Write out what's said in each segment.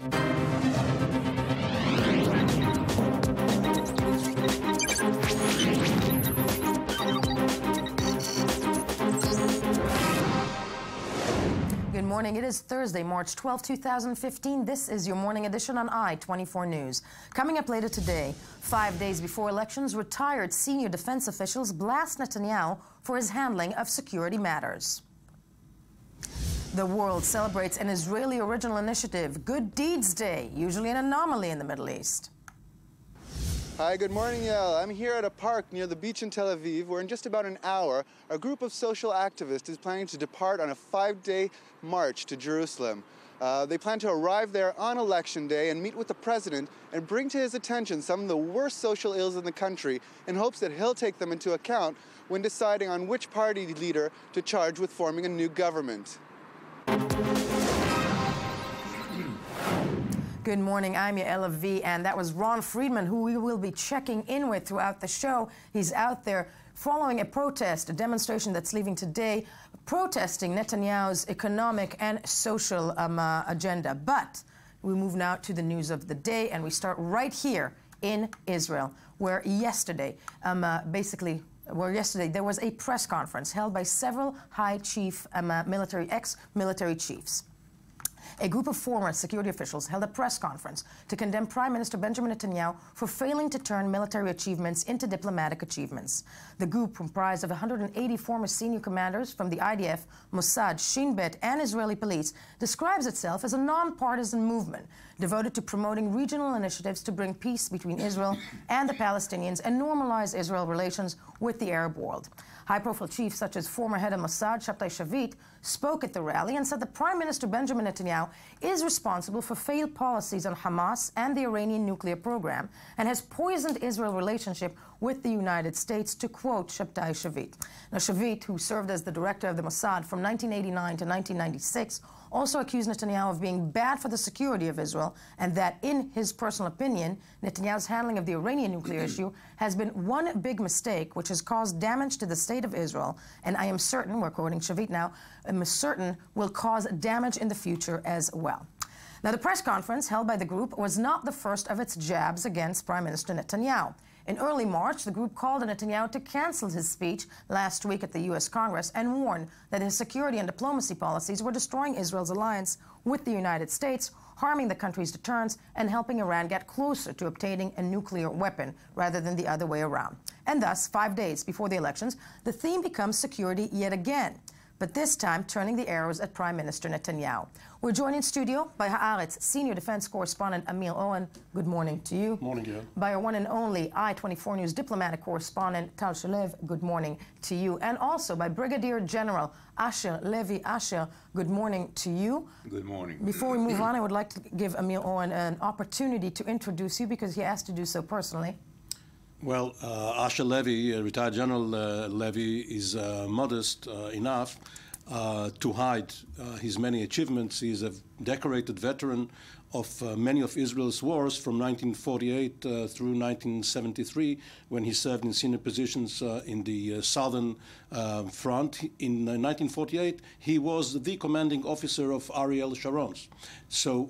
Good morning. It is Thursday, March 12, 2015. This is your morning edition on I-24 News. Coming up later today, 5 days before elections, retired senior defense officials blast Netanyahu for his handling of security matters. The world celebrates an Israeli original initiative, Good Deeds Day, usually an anomaly in the Middle East. Hi, good morning, Yael. I'm here at a park near the beach in Tel Aviv, where in just about an hour, a group of social activists is planning to depart on a 5-day march to Jerusalem. They plan to arrive there on Election Day and meet with the president and bring to his attention some of the worst social ills in the country in hopes that he'll take them into account when deciding on which party leader to charge with forming a new government. Good morning, I'm Yael V, and that was Ron Friedman, who we will be checking in with throughout the show. He's out there following a protest, a demonstration that's leaving today, protesting Netanyahu's economic and social agenda. But we move now to the news of the day, and we start right here in Israel, where yesterday, there was a press conference held by several high chief ex-military chiefs. A group of former security officials held a press conference to condemn Prime Minister Benjamin Netanyahu for failing to turn military achievements into diplomatic achievements. The group, comprised of 180 former senior commanders from the IDF, Mossad, Shin Bet, and Israeli police, describes itself as a non-partisan movement devoted to promoting regional initiatives to bring peace between Israel and the Palestinians and normalize Israel relations with the Arab world. High-profile chiefs such as former head of Mossad, Shabtai Shavit, spoke at the rally and said that Prime Minister Benjamin Netanyahu is responsible for failed policies on Hamas and the Iranian nuclear program and has poisoned Israel's relationship with the United States, to quote Shabtai Shavit. Now, Shavit, who served as the director of the Mossad from 1989 to 1996, also accused Netanyahu of being bad for the security of Israel, and that, in his personal opinion, Netanyahu's handling of the Iranian nuclear issue has been one big mistake which has caused damage to the state of Israel, and I am certain, we're quoting Shavit now, I'm certain will cause damage in the future as well. Now, the press conference held by the group was not the first of its jabs against Prime Minister Netanyahu. In early March, the group called on Netanyahu to cancel his speech last week at the U.S. Congress and warned that his security and diplomacy policies were destroying Israel's alliance with the United States, harming the country's deterrence, and helping Iran get closer to obtaining a nuclear weapon rather than the other way around. And thus, 5 days before the elections, the theme becomes security yet again, but this time turning the arrows at Prime Minister Netanyahu. We're joined in studio by Haaretz senior defense correspondent Amir Owen. Good morning to you. Morning, Gail. By our one and only I-24 News diplomatic correspondent Tal Shalev. Good morning to you. And also by Brigadier General Asher Levy. Asher, good morning to you. Good morning. Before we move on, I would like to give Amir Owen an opportunity to introduce you because he asked to do so personally. Well, Asher Levy, retired General Levy, is modest enough to hide his many achievements. He is a decorated veteran of many of Israel's wars from 1948 through 1973, when he served in senior positions in the southern front. In 1948, he was the commanding officer of Ariel Sharon's. So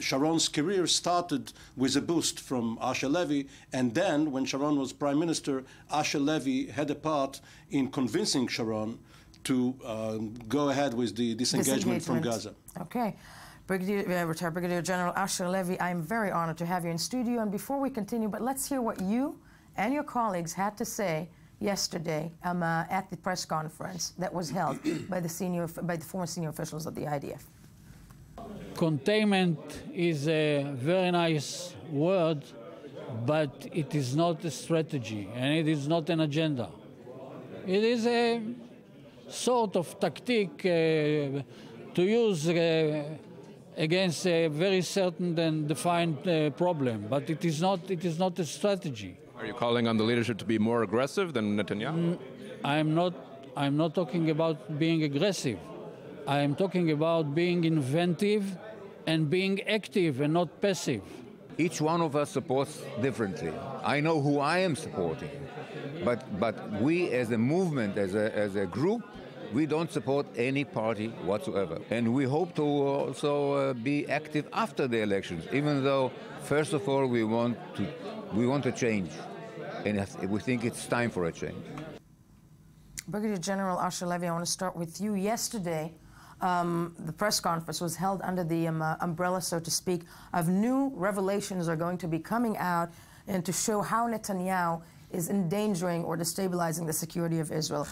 Sharon's career started with a boost from Asher Levy, and then when Sharon was prime minister, Asher Levy had a part in convincing Sharon to go ahead with the disengagement from Gaza. Okay. Retired Brigadier General Asher Levy, I'm very honored to have you in studio. And before we continue, but let's hear what you and your colleagues had to say yesterday at the press conference that was held by the former senior officials of the IDF. Containment is a very nice word, but it is not a strategy, and it is not an agenda. It is a sort of tactic to use against a very certain and defined problem, but it is not a strategy. Are you calling on the leadership to be more aggressive than Netanyahu? I'm not talking about being aggressive. I am talking about being inventive and being active and not passive. Each one of us supports differently. I know who I am supporting, but we as a movement, as a group, We don't support any party whatsoever. And we hope to also be active after the elections, even though, first of all, we want a change. And we think it's time for a change. Brigadier General Asher Levy, I want to start with you. Yesterday, the press conference was held under the umbrella, so to speak, of new revelations are going to be coming out and to show how Netanyahu is endangering or destabilizing the security of Israel.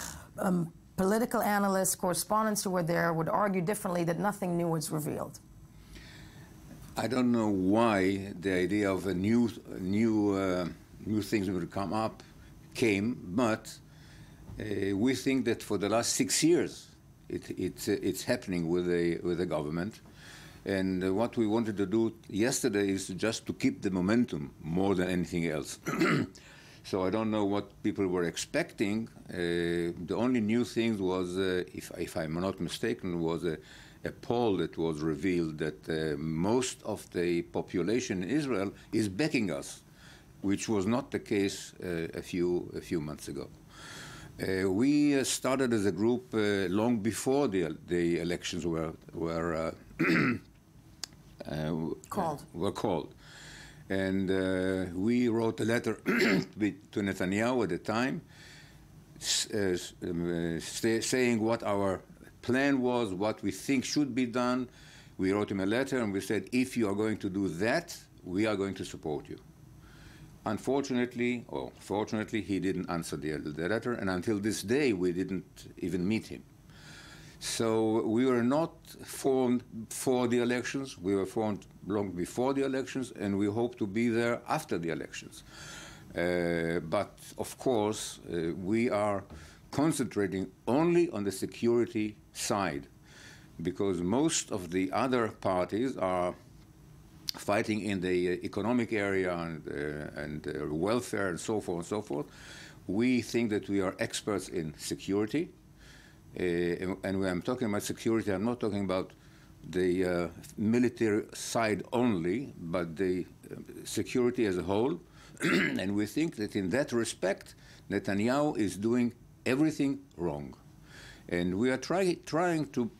Political analysts, correspondents who were there would argue differently that nothing new was revealed. I don't know why the idea of a new things would come up came, but we think that for the last 6 years it's happening with the government, and what we wanted to do yesterday is just to keep the momentum more than anything else. So I don't know what people were expecting. The only new thing was, if I'm not mistaken, was a poll that was revealed that most of the population in Israel is backing us, which was not the case a few months ago. We started as a group long before the elections were called. And we wrote a letter to Netanyahu at the time, saying what our plan was, what we think should be done. We wrote him a letter and we said, if you are going to do that, we are going to support you. Unfortunately, or fortunately, he didn't answer the letter, and until this day, we didn't even meet him. So we were not formed for the elections. We were formed long before the elections, and we hope to be there after the elections. But of course, we are concentrating only on the security side, because most of the other parties are fighting in the economic area and welfare and so forth and so forth. We think that we are experts in security. And when I'm talking about security, I'm not talking about the military side only, but the security as a whole. And we think that in that respect, Netanyahu is doing everything wrong. And we are trying to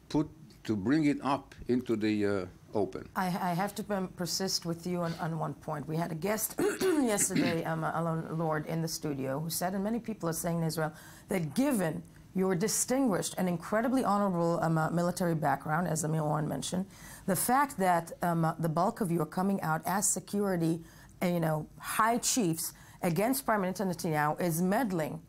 bring it up into the open. I have to persist with you on one point. We had a guest yesterday, Alon Lord, in the studio, who said, and many people are saying in Israel, that given your distinguished and incredibly honorable military background, as Amir Warren mentioned, the fact that the bulk of you are coming out as security, high chiefs against Prime Minister Netanyahu is meddling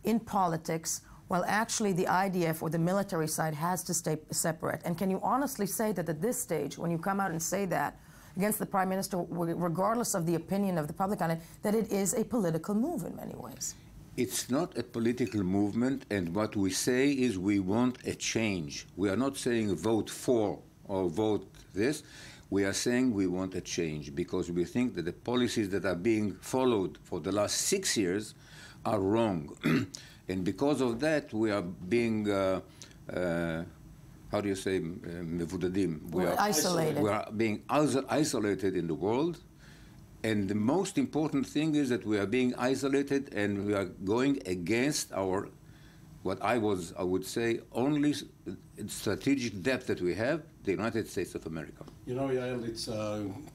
in politics, while actually the IDF or the military side has to stay separate. And can you honestly say that at this stage, when you come out and say that against the Prime Minister, regardless of the opinion of the public on it, that it is a political move in many ways? It's not a political movement, and what we say is we want a change. We are not saying vote for or vote this. We are saying we want a change because we think that the policies that are being followed for the last 6 years are wrong. And because of that, we are being, how do you say, mevudadim? We are isolated. We are being isolated in the world. And the most important thing is that we are being isolated and we are going against our, what I would say, only strategic depth that we have, the United States of America. You know, Yael, it's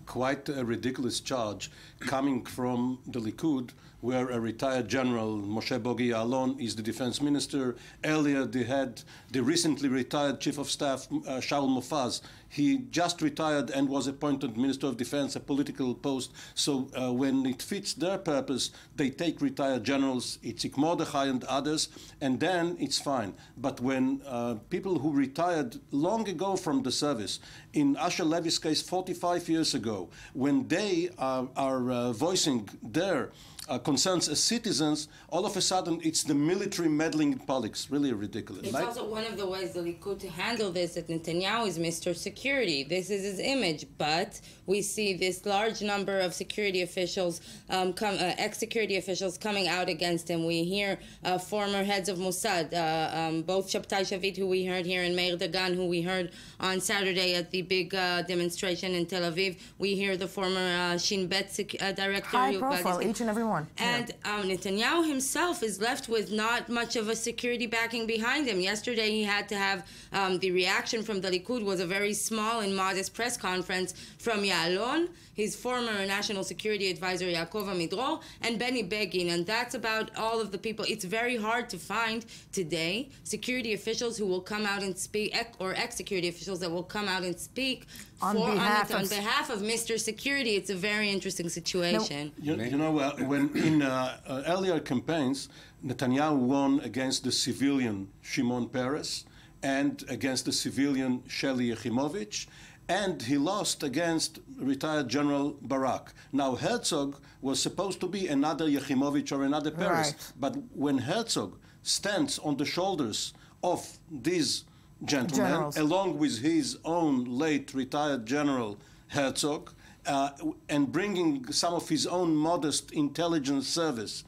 quite a ridiculous charge coming from the Likud, where a retired general, Moshe Bogi Ya'alon, is the defense minister. Earlier, they had the recently retired chief of staff, Shaul Mofaz. He just retired and was appointed Minister of Defense, a political post. So when it fits their purpose, they take retired generals, Itzik Mordechai and others, and then it's fine. But when people who retired long ago from the service, in Asher Levy's case 45 years ago, when they are voicing their concerns as citizens, all of a sudden it's the military meddling in politics. Really ridiculous. It's also one of the ways the Likud to handle this, that Netanyahu is Mr. Security. This is his image, but we see this large number of security officials, ex-security officials coming out against him. We hear former heads of Mossad, both Shabtai Shavit, who we heard here, and Meir Dagan, who we heard on Saturday at the big demonstration in Tel Aviv. We hear the former Shin Bet director. High profile, each and every one. one. And Netanyahu himself is left with not much of a security backing behind him. Yesterday he had to have the reaction from the Likud was a very small and modest press conference from Ya'alon, his former national security advisor Yaakov Amidro, and Benny Begin. And that's about all of the people. It's very hard to find today security officials who will come out and speak, or ex-security officials that will come out and speak on behalf of Mr. Security. It's a very interesting situation. When in earlier campaigns, Netanyahu won against the civilian Shimon Peres and against the civilian Sheli Yachimowicz, and he lost against retired General Barak. Now, Herzog was supposed to be another Yachimowicz or another Peres, but when Herzog stands on the shoulders of these gentlemen, along with his own late retired General Herzog, and bringing some of his own modest intelligence service,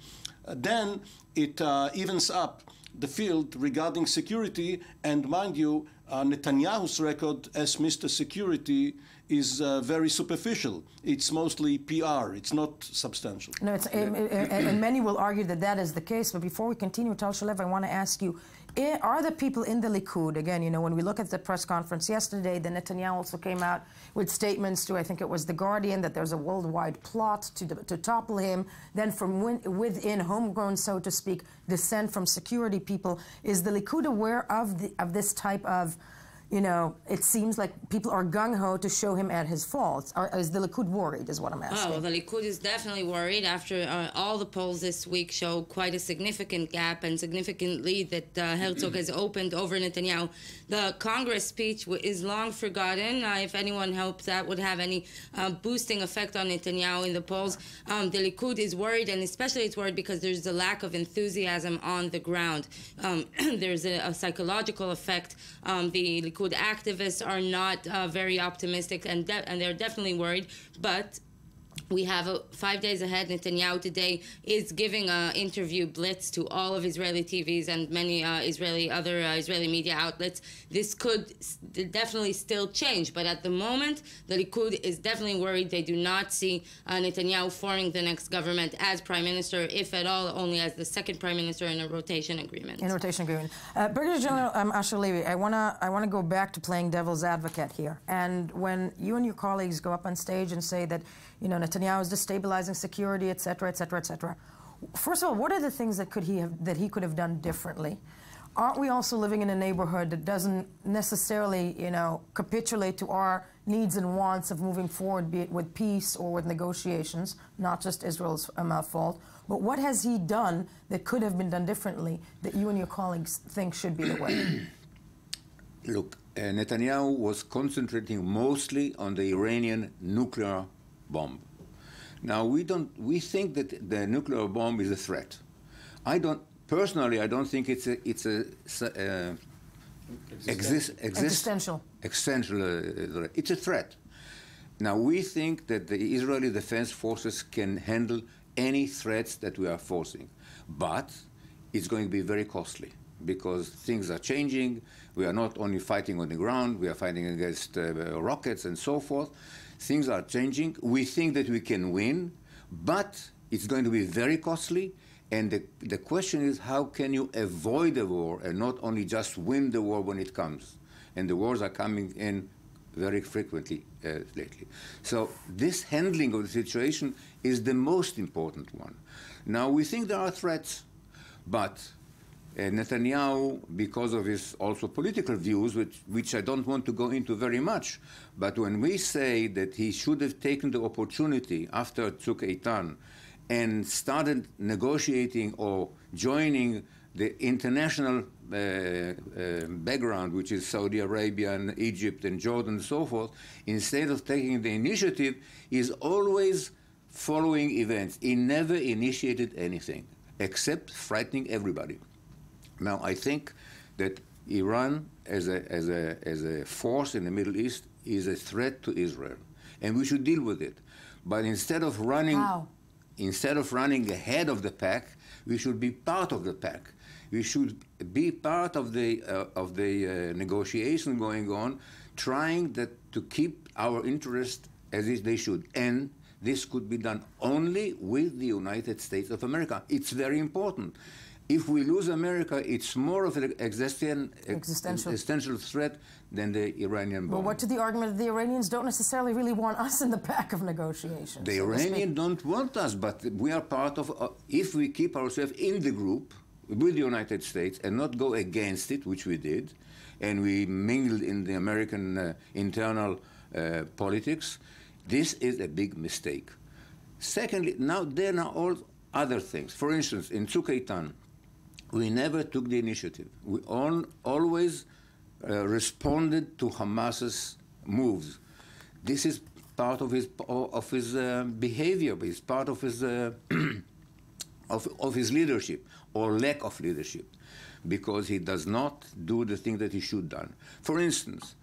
then it evens up the field regarding security. And mind you, Netanyahu's record as Mr. Security is very superficial. It's mostly PR. It's not substantial. No, and many will argue that that is the case. But before we continue, Tal Shalev, I want to ask you, are the people in the Likud, again, when we look at the press conference yesterday, then Netanyahu also came out with statements to, I think it was The Guardian, that there's a worldwide plot to topple him. Then from within, homegrown, so to speak, dissent from security people. Is the Likud aware of this type of, it seems like people are gung-ho to show him at his faults? Is the Likud worried, is what I'm asking? Oh, well, the Likud is definitely worried after all the polls this week show quite a significant gap and significant lead that Herzog has opened over Netanyahu. The Congress speech is long forgotten. If anyone hopes that would have any boosting effect on Netanyahu in the polls, the Likud is worried, and especially it's worried because there's a lack of enthusiasm on the ground. There's a psychological effect. The Likud activists are not very optimistic, and they're definitely worried. But we have 5 days ahead. Netanyahu today is giving an interview blitz to all of Israeli TVs and many other Israeli media outlets. This could definitely still change, but at the moment, the Likud is definitely worried. They do not see Netanyahu forming the next government as prime minister, if at all, only as the second prime minister in a rotation agreement. In a rotation agreement. Brigadier General Asher Levy, I wanna go back to playing devil's advocate here. And when you and your colleagues go up on stage and say that, Netanyahu is destabilizing security, et cetera, et cetera, et cetera. First of all, what are the things that he could have done differently? Aren't we also living in a neighborhood that doesn't necessarily, capitulate to our needs and wants of moving forward, be it with peace or with negotiations, not just Israel's fault? But what has he done that could have been done differently that you and your colleagues think should be the way? Look, Netanyahu was concentrating mostly on the Iranian nuclear bomb. Now, we think that the nuclear bomb is a threat. Personally, I don't think it's existential. It's a threat. Now, we think that the Israeli Defense Forces can handle any threats that we are forcing, but it's going to be very costly because things are changing. We are not only fighting on the ground, we are fighting against rockets and so forth. Things are changing. We think that we can win, but it's going to be very costly. And the question is, how can you avoid the war and not only just win the war when it comes? And the wars are coming in very frequently lately. So this handling of the situation is the most important one. Now, we think there are threats, but Netanyahu, because of his also political views, which I don't want to go into very much, but when we say that he should have taken the opportunity after Tzuk Eitan and started negotiating or joining the international background, which is Saudi Arabia and Egypt and Jordan and so forth, instead of taking the initiative, is always following events. He never initiated anything except frightening everybody. Now, I think that Iran, as a force in the Middle East, is a threat to Israel, and we should deal with it. But instead of running ahead of the pack, we should be part of the pack. We should be part of the negotiation going on, trying to keep our interest as they should, and This could be done only with the United States of America. It's very important. If we lose America, it's more of an existential threat than the Iranian bomb. Well, what to the argument that the Iranians don't necessarily really want us in the back of negotiations? The Iranians don't want us, but we are part of, if we keep ourselves in the group with the United States and not go against it, which we did, and we mingled in the American internal politics, this is a big mistake. Secondly, now there are all other things. For instance, in Tzuk Eitan, we never took the initiative. We always responded to Hamas's moves. This is part of his behavior. It's part of his of his leadership or lack of leadership, because he does not do the thing that he should done. For instance,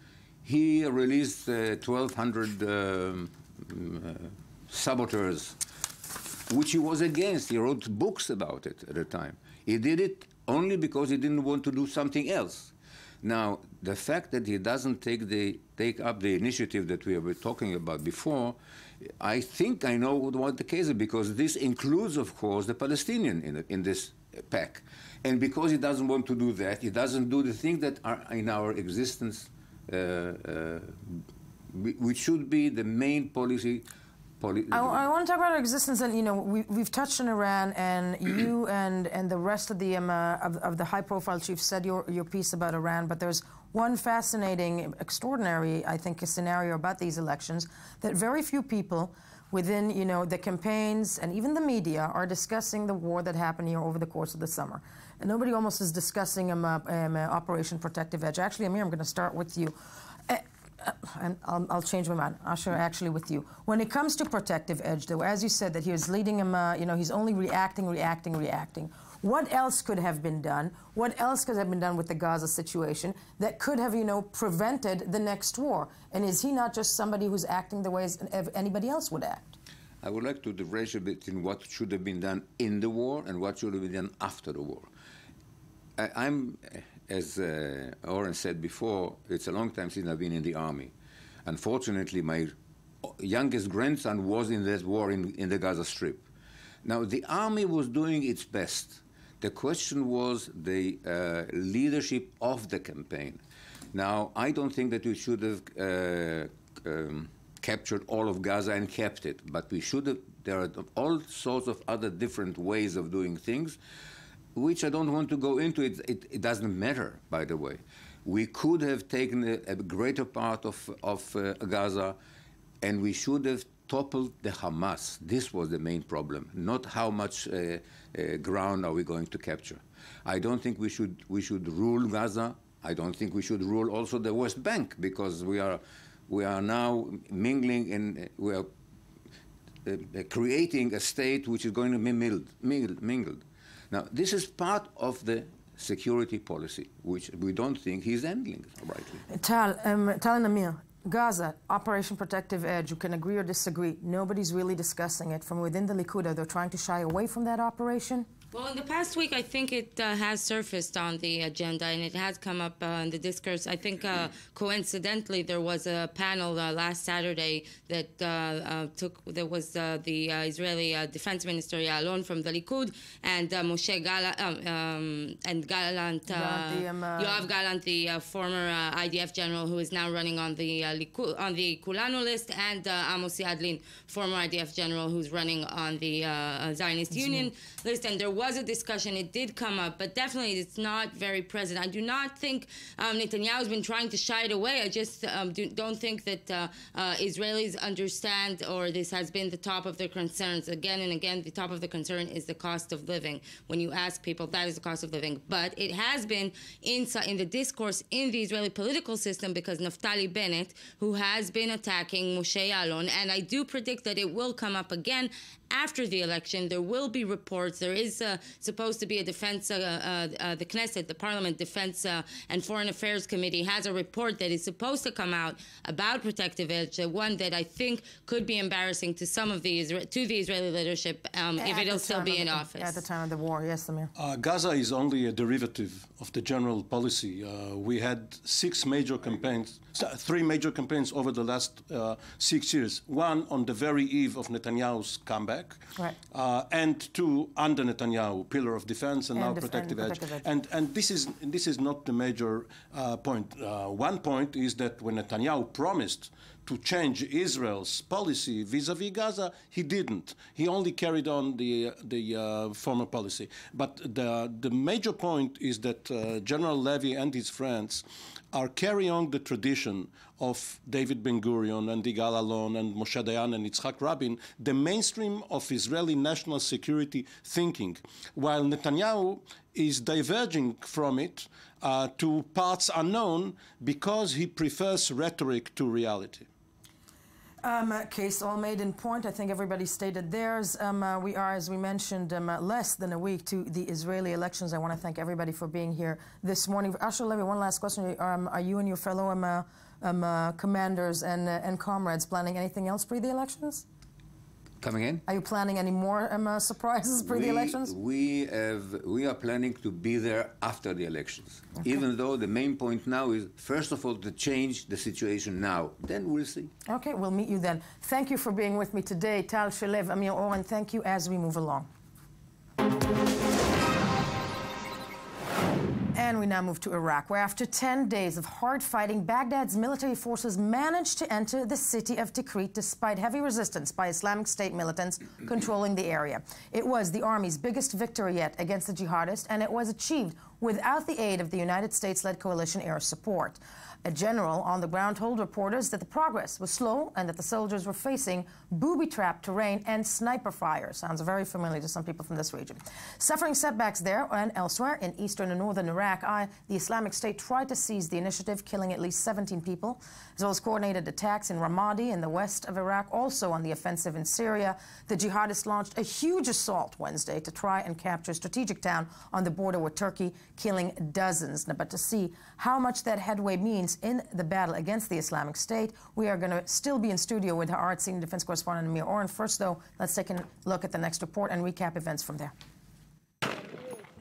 he released 1,200 saboteurs, which he was against. He wrote books about it at the time. He did it only because he didn't want to do something else. Now, the fact that he doesn't take up the initiative that we were talking about before, I think I know what the case is, because this includes, of course, the Palestinian in this pack. And because he doesn't want to do that, he doesn't do the things that are in our existence, which should be the main policy. I want to talk about our existence, and we've touched on Iran, and you and the rest of the high-profile chiefs said your piece about Iran. But there's one fascinating, extraordinary, I think, scenario about these elections, that very few people within the campaigns and even the media are discussing the war that happened here over the course of the summer. And nobody almost is discussing Operation Protective Edge. Actually, Amir, I'm going to start with you. And I'll change my mind. Asher, actually with you. When it comes to Protective Edge, though, as you said, that he was leading him, he's only reacting. What else could have been done? What else could have been done with the Gaza situation that could have, prevented the next war? And is he not just somebody who's acting the way as anybody else would act? I would like to diverge a bit in what should have been done in the war and what should have been done after the war. As Oren said before, it's a long time since I've been in the army. Unfortunately, my youngest grandson was in that war in the Gaza Strip. Now, the army was doing its best. The question was the leadership of the campaign. Now, I don't think that we should have captured all of Gaza and kept it, but we should have. There are all sorts of other different ways of doing things, which I don't want to go into. It doesn't matter, by the way. We could have taken a greater part of Gaza, and we should have toppled the Hamas. This was the main problem, not how much ground are we going to capture. I don't think we should rule Gaza. I don't think we should rule also the West Bank, because we are now mingling and we are creating a state which is going to be mingled. Now, this is part of the security policy, which we don't think he's handling rightly. Tal and Amir, Gaza, Operation Protective Edge, you can agree or disagree. Nobody's really discussing it. From within the Likud, they're trying to shy away from that operation? Well, in the past week, I think it has surfaced on the agenda, and it has come up in the discourse. I think, coincidentally, there was a panel last Saturday that there was the Israeli Defense Minister Ya'alon from the Likud, and Moshe Gallant, and Gallant, Yoav Gallant, the former IDF general who is now running on the Likud, on the Kulanu list, and Amos Yadlin, former IDF general who's running on the Zionist Union list. And there was a discussion, it did come up, but definitely it's not very present. I do not think Netanyahu's been trying to shy it away. I just don't think that Israelis understand, or this has been the top of their concerns. Again and again, the top of the concern is the cost of living. When you ask people, that is the cost of living. But it has been in the discourse in the Israeli political system, because Naftali Bennett, who has been attacking Moshe Ya'alon, and I do predict that it will come up again after the election. There will be reports. There is supposed to be a defense, the Knesset, the Parliament Defense and Foreign Affairs Committee has a report that is supposed to come out about protective edge, one that I think could be embarrassing to some of the Israeli leadership if it'll still be in office. At the time of the war, yes, Amir. Gaza is only a derivative of the general policy. We had 3 major campaigns over the last 6 years. One on the very eve of Netanyahu's comeback, right. And 2 under Netanyahu, pillar of defense and now protective edge. And this is not the major point. One point is that when Netanyahu promised to change Israel's policy vis-à-vis Gaza, he didn't. He only carried on the former policy. But the major point is that General Levy and his friends are carrying on the tradition of David Ben-Gurion and Yigal Allon and Moshe Dayan and Yitzhak Rabin, the mainstream of Israeli national security thinking, while Netanyahu is diverging from it to parts unknown because he prefers rhetoric to reality. Case all made in point. I think everybody stated theirs. We are, as we mentioned, less than a week to the Israeli elections. I want to thank everybody for being here this morning. Asher Levy, one last question. Are you and your fellow commanders and comrades planning anything else pre the elections? Coming in? Are you planning any more surprises pre the elections? We are planning to be there after the elections. Okay. Even though the main point now is, first of all, to change the situation now. Then we'll see. Okay, we'll meet you then. Thank you for being with me today. Tal Shalev, Amir Oren, thank you as we move along. And we now move to Iraq, where after 10 days of hard fighting, Baghdad's military forces managed to enter the city of Tikrit despite heavy resistance by Islamic State militants controlling the area. It was the army's biggest victory yet against the jihadists, and it was achieved without the aid of the United States-led coalition air support. A general on the ground told reporters that the progress was slow and that the soldiers were facing booby-trapped terrain and sniper fire. Sounds very familiar to some people from this region. Suffering setbacks there and elsewhere in eastern and northern Iraq, the Islamic State tried to seize the initiative, killing at least 17 people, as well as coordinated attacks in Ramadi in the west of Iraq. Also on the offensive in Syria, the jihadists launched a huge assault Wednesday to try and capture a strategic town on the border with Turkey, killing dozens. But to see how much that headway means in the battle against the Islamic State, we are going to still be in studio with our senior defense correspondent Amir Oren. First, though, let's take a look at the next report and recap events from there.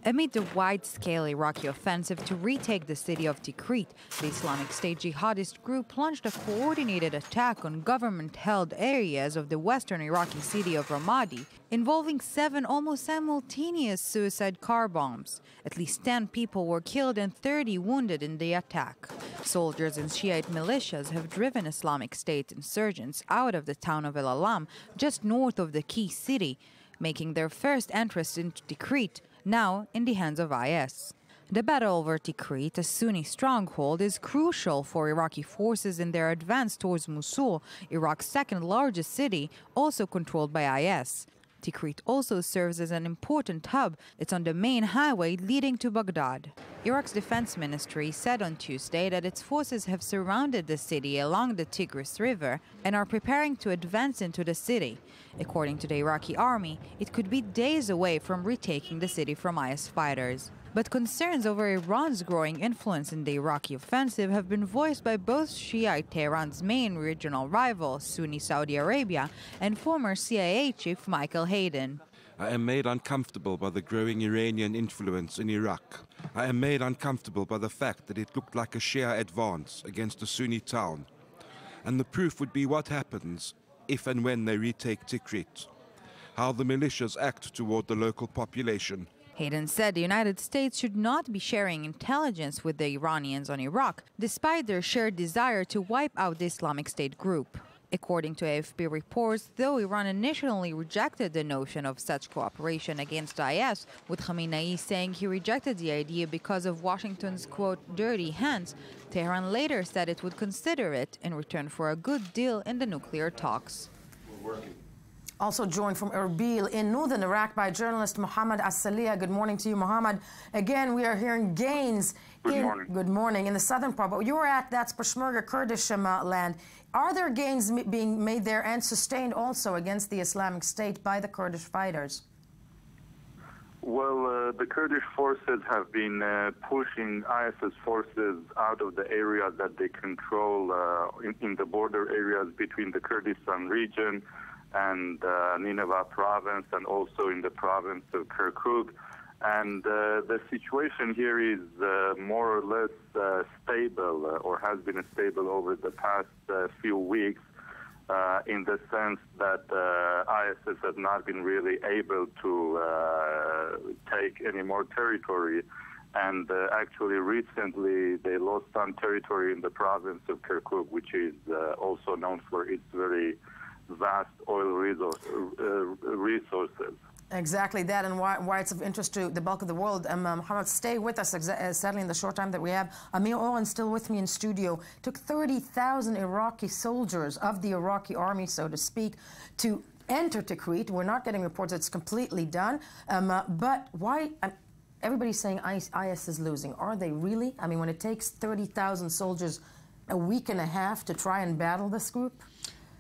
Amid the wide-scale Iraqi offensive to retake the city of Tikrit, the Islamic State jihadist group launched a coordinated attack on government-held areas of the western Iraqi city of Ramadi, involving 7 almost simultaneous suicide car bombs. At least 10 people were killed and 30 wounded in the attack. Soldiers and Shiite militias have driven Islamic State insurgents out of the town of El Alam, just north of the key city, making their first entrance into Tikrit, now in the hands of IS. The battle over Tikrit, a Sunni stronghold, is crucial for Iraqi forces in their advance towards Mosul, Iraq's second largest city, also controlled by IS. Tikrit also serves as an important hub. It's on the main highway leading to Baghdad. Iraq's defense ministry said on Tuesday that its forces have surrounded the city along the Tigris River and are preparing to advance into the city. According to the Iraqi army, it could be days away from retaking the city from IS fighters. But concerns over Iran's growing influence in the Iraqi offensive have been voiced by both Shiite Tehran's main regional rival, Sunni Saudi Arabia, and former CIA chief Michael Hayden. I am made uncomfortable by the growing Iranian influence in Iraq. I am made uncomfortable by the fact that it looked like a Shia advance against a Sunni town. And the proof would be what happens if and when they retake Tikrit, how the militias act toward the local population. Hayden said the United States should not be sharing intelligence with the Iranians on Iraq, despite their shared desire to wipe out the Islamic State group. According to AFP reports, though Iran initially rejected the notion of such cooperation against IS, with Khamenei saying he rejected the idea because of Washington's, quote, dirty hands, Tehran later said it would consider it in return for a good deal in the nuclear talks. We're working. Also joined from Erbil in northern Iraq by journalist Mohammed Assalia. Good morning to you, Mohammed. Again, we are hearing gains Good morning. In the southern part, but you were at that's Peshmerga Kurdish land. Are there gains being made there and sustained also against the Islamic State by the Kurdish fighters? Well, the Kurdish forces have been pushing ISIS forces out of the areas that they control in the border areas between the Kurdistan region and Nineveh province, and also in the province of Kirkuk. And the situation here is more or less stable, or has been stable over the past few weeks, in the sense that ISIS has not been really able to take any more territory. And actually recently they lost some territory in the province of Kirkuk, which is also known for its very vast oil resources. Exactly that, and why it's of interest to the bulk of the world. Mohammed, stay with us, sadly, in the short time that we have. Amir Oren, still with me in studio. Took 30,000 Iraqi soldiers of the Iraqi army, so to speak, to enter Tikrit. We're not getting reports that it's completely done. But why? Everybody's saying IS is losing. Are they really? I mean, when it takes 30,000 soldiers a week and a half to try and battle this group?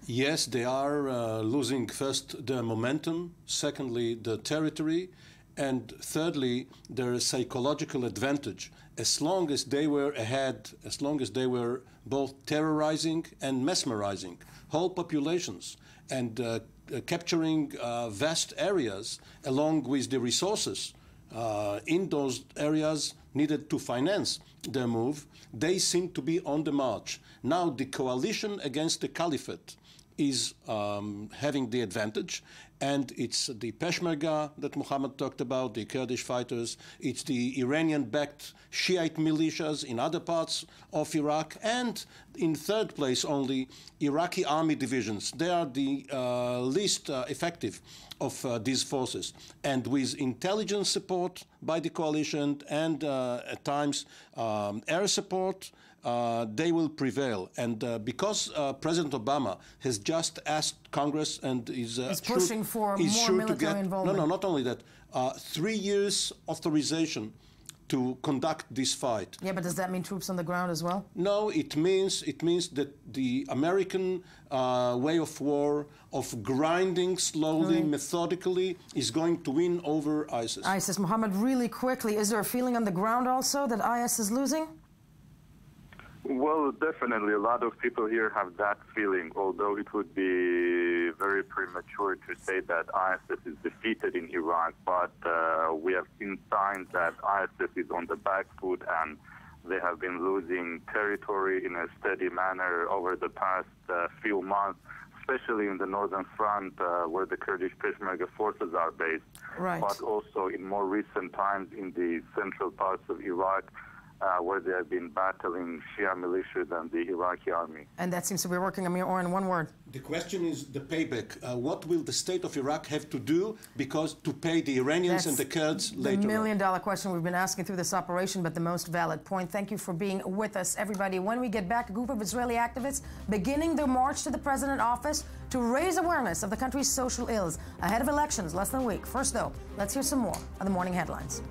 Yes, they are losing first the momentum, secondly the territory, and thirdly their psychological advantage. As long as they were ahead, as long as they were both terrorizing and mesmerizing whole populations and capturing vast areas along with the resources in those areas needed to finance their move, they seem to be on the march. Now the coalition against the caliphate is having the advantage, and it's the Peshmerga that Muhammad talked about, the Kurdish fighters, it's the Iranian-backed Shiite militias in other parts of Iraq, and in third place only, Iraqi army divisions. They are the least effective of these forces. And with intelligence support by the coalition and at times air support, they will prevail. And because President Obama has just asked Congress and is pushing for more military involvement. No, not only that, 3 years authorization to conduct this fight. Yeah, but does that mean troops on the ground as well? No, it means that the American way of war, of grinding slowly, methodically, is going to win over ISIS. ISIS. Mohammed, really quickly, is there a feeling on the ground also that IS is losing? Well, definitely. A lot of people here have that feeling, although it would be very premature to say that ISIS is defeated in Iraq. But we have seen signs that ISIS is on the back foot, and they have been losing territory in a steady manner over the past few months, especially in the northern front where the Kurdish Peshmerga forces are based, but also in more recent times in the central parts of Iraq, where they have been battling Shia militias and the Iraqi army. And that seems to be working. Amir Oren, one word. The question is the payback. What will the state of Iraq have to do to pay the Iranians and the Kurds later on? The million-dollar question we've been asking through this operation, but the most valid point. Thank you for being with us, everybody. When we get back, a group of Israeli activists beginning their march to the president's office to raise awareness of the country's social ills ahead of elections less than a week. First, though, let's hear some more of the morning headlines.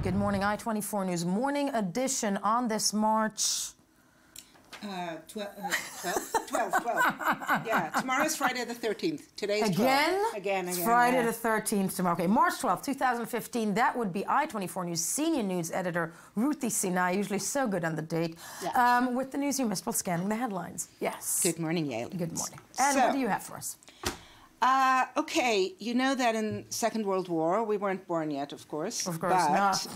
Good morning, I-24 News Morning Edition on this March. 12. Yeah, tomorrow's Friday the 13th. Today's Again? 12. Again. It's Friday the 13th tomorrow. Okay, March 12th, 2015. That would be I-24 News senior news editor Ruthie Sinai, usually so good on the date, with the news you missed while scanning the headlines. Yes. Good morning, Yael. Good morning. And what do you have for us? Okay, you know that in the Second World War, we weren't born yet, of course. Of course not.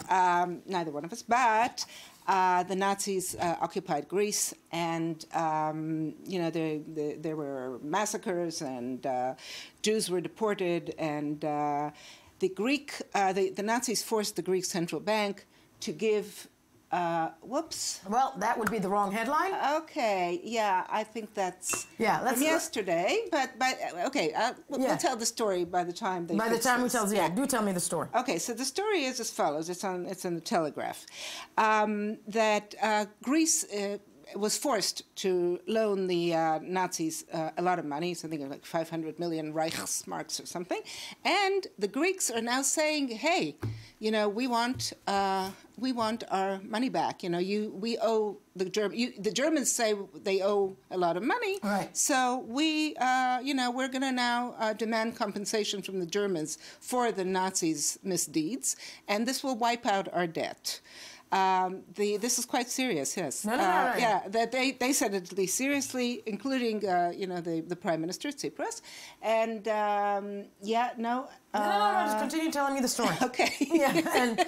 Neither one of us, but the Nazis occupied Greece, and you know there were massacres, and Jews were deported, and the Nazis forced the Greek central bank to give. Whoops. Well, that would be the wrong headline. Okay, yeah, I think that's from yesterday. But okay, we'll tell the story by the time they. By the time we tell, do tell me the story. Okay, so the story is as follows. It's in the Telegraph. That Greece was forced to loan the Nazis a lot of money, something like 500 million Reichsmarks or something. And the Greeks are now saying, hey, you know, we want our money back. You know, we owe the the Germans say they owe a lot of money. Right. So we, you know, we're going to now demand compensation from the Germans for the Nazis' misdeeds, and this will wipe out our debt. This is quite serious, yes. No. Yeah, that they said it at least seriously, including you know, the Prime Minister Tsipras, and yeah, no. No, just continue telling me the story. Okay. Yeah, and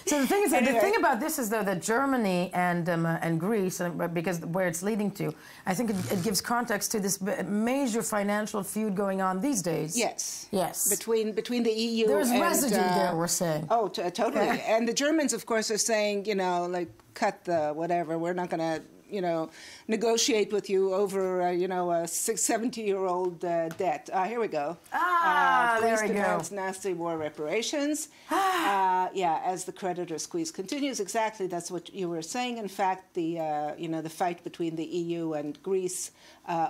so the thing is, anyway. the thing about this is though that Germany and Greece, because where it's leading to, I think it gives context to this major financial feud going on these days. Yes. Yes. Between the EU. There's and, residue there, we're saying. Oh, totally. And the Germans, of course, are saying, you know, like, cut the whatever. We're not going to, you know, negotiate with you over, you know, a 70-year-old debt. Here we go. There we go. Demands nasty war reparations. Yeah, as the creditor squeeze continues. Exactly, that's what you were saying. In fact, the you know, the fight between the EU and Greece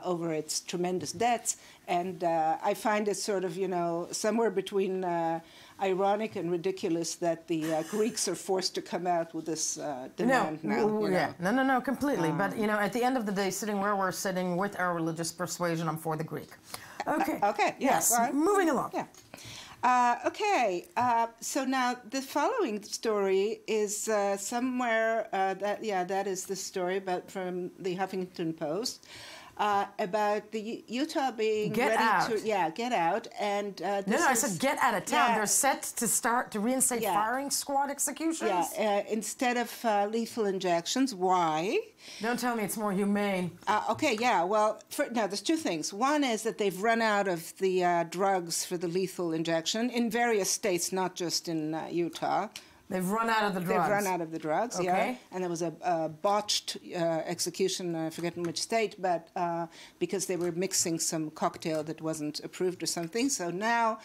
over its tremendous debts, and I find it sort of, you know, somewhere between ironic and ridiculous that the Greeks are forced to come out with this demand now. Yeah, no, completely. But you know, at the end of the day, sitting where we're sitting with our religious persuasion, I'm for the Greek. Okay. Okay. Yes. Right. Moving along. Yeah. Okay. So now the following story is somewhere that is the story, but from the Huffington Post. About the Utah being get ready out. to get out, and no, I said get out of town. Yeah. They're set to reinstate firing squad executions. Yeah, instead of lethal injections. Why? Don't tell me it's more humane. Okay, yeah. Well, now there's two things. One is that they've run out of the drugs for the lethal injection in various states, not just in Utah. They've run out of the drugs. They've run out of the drugs, okay. Yeah. And there was a botched execution, I forget in which state, but because they were mixing some cocktail that wasn't approved or something. So now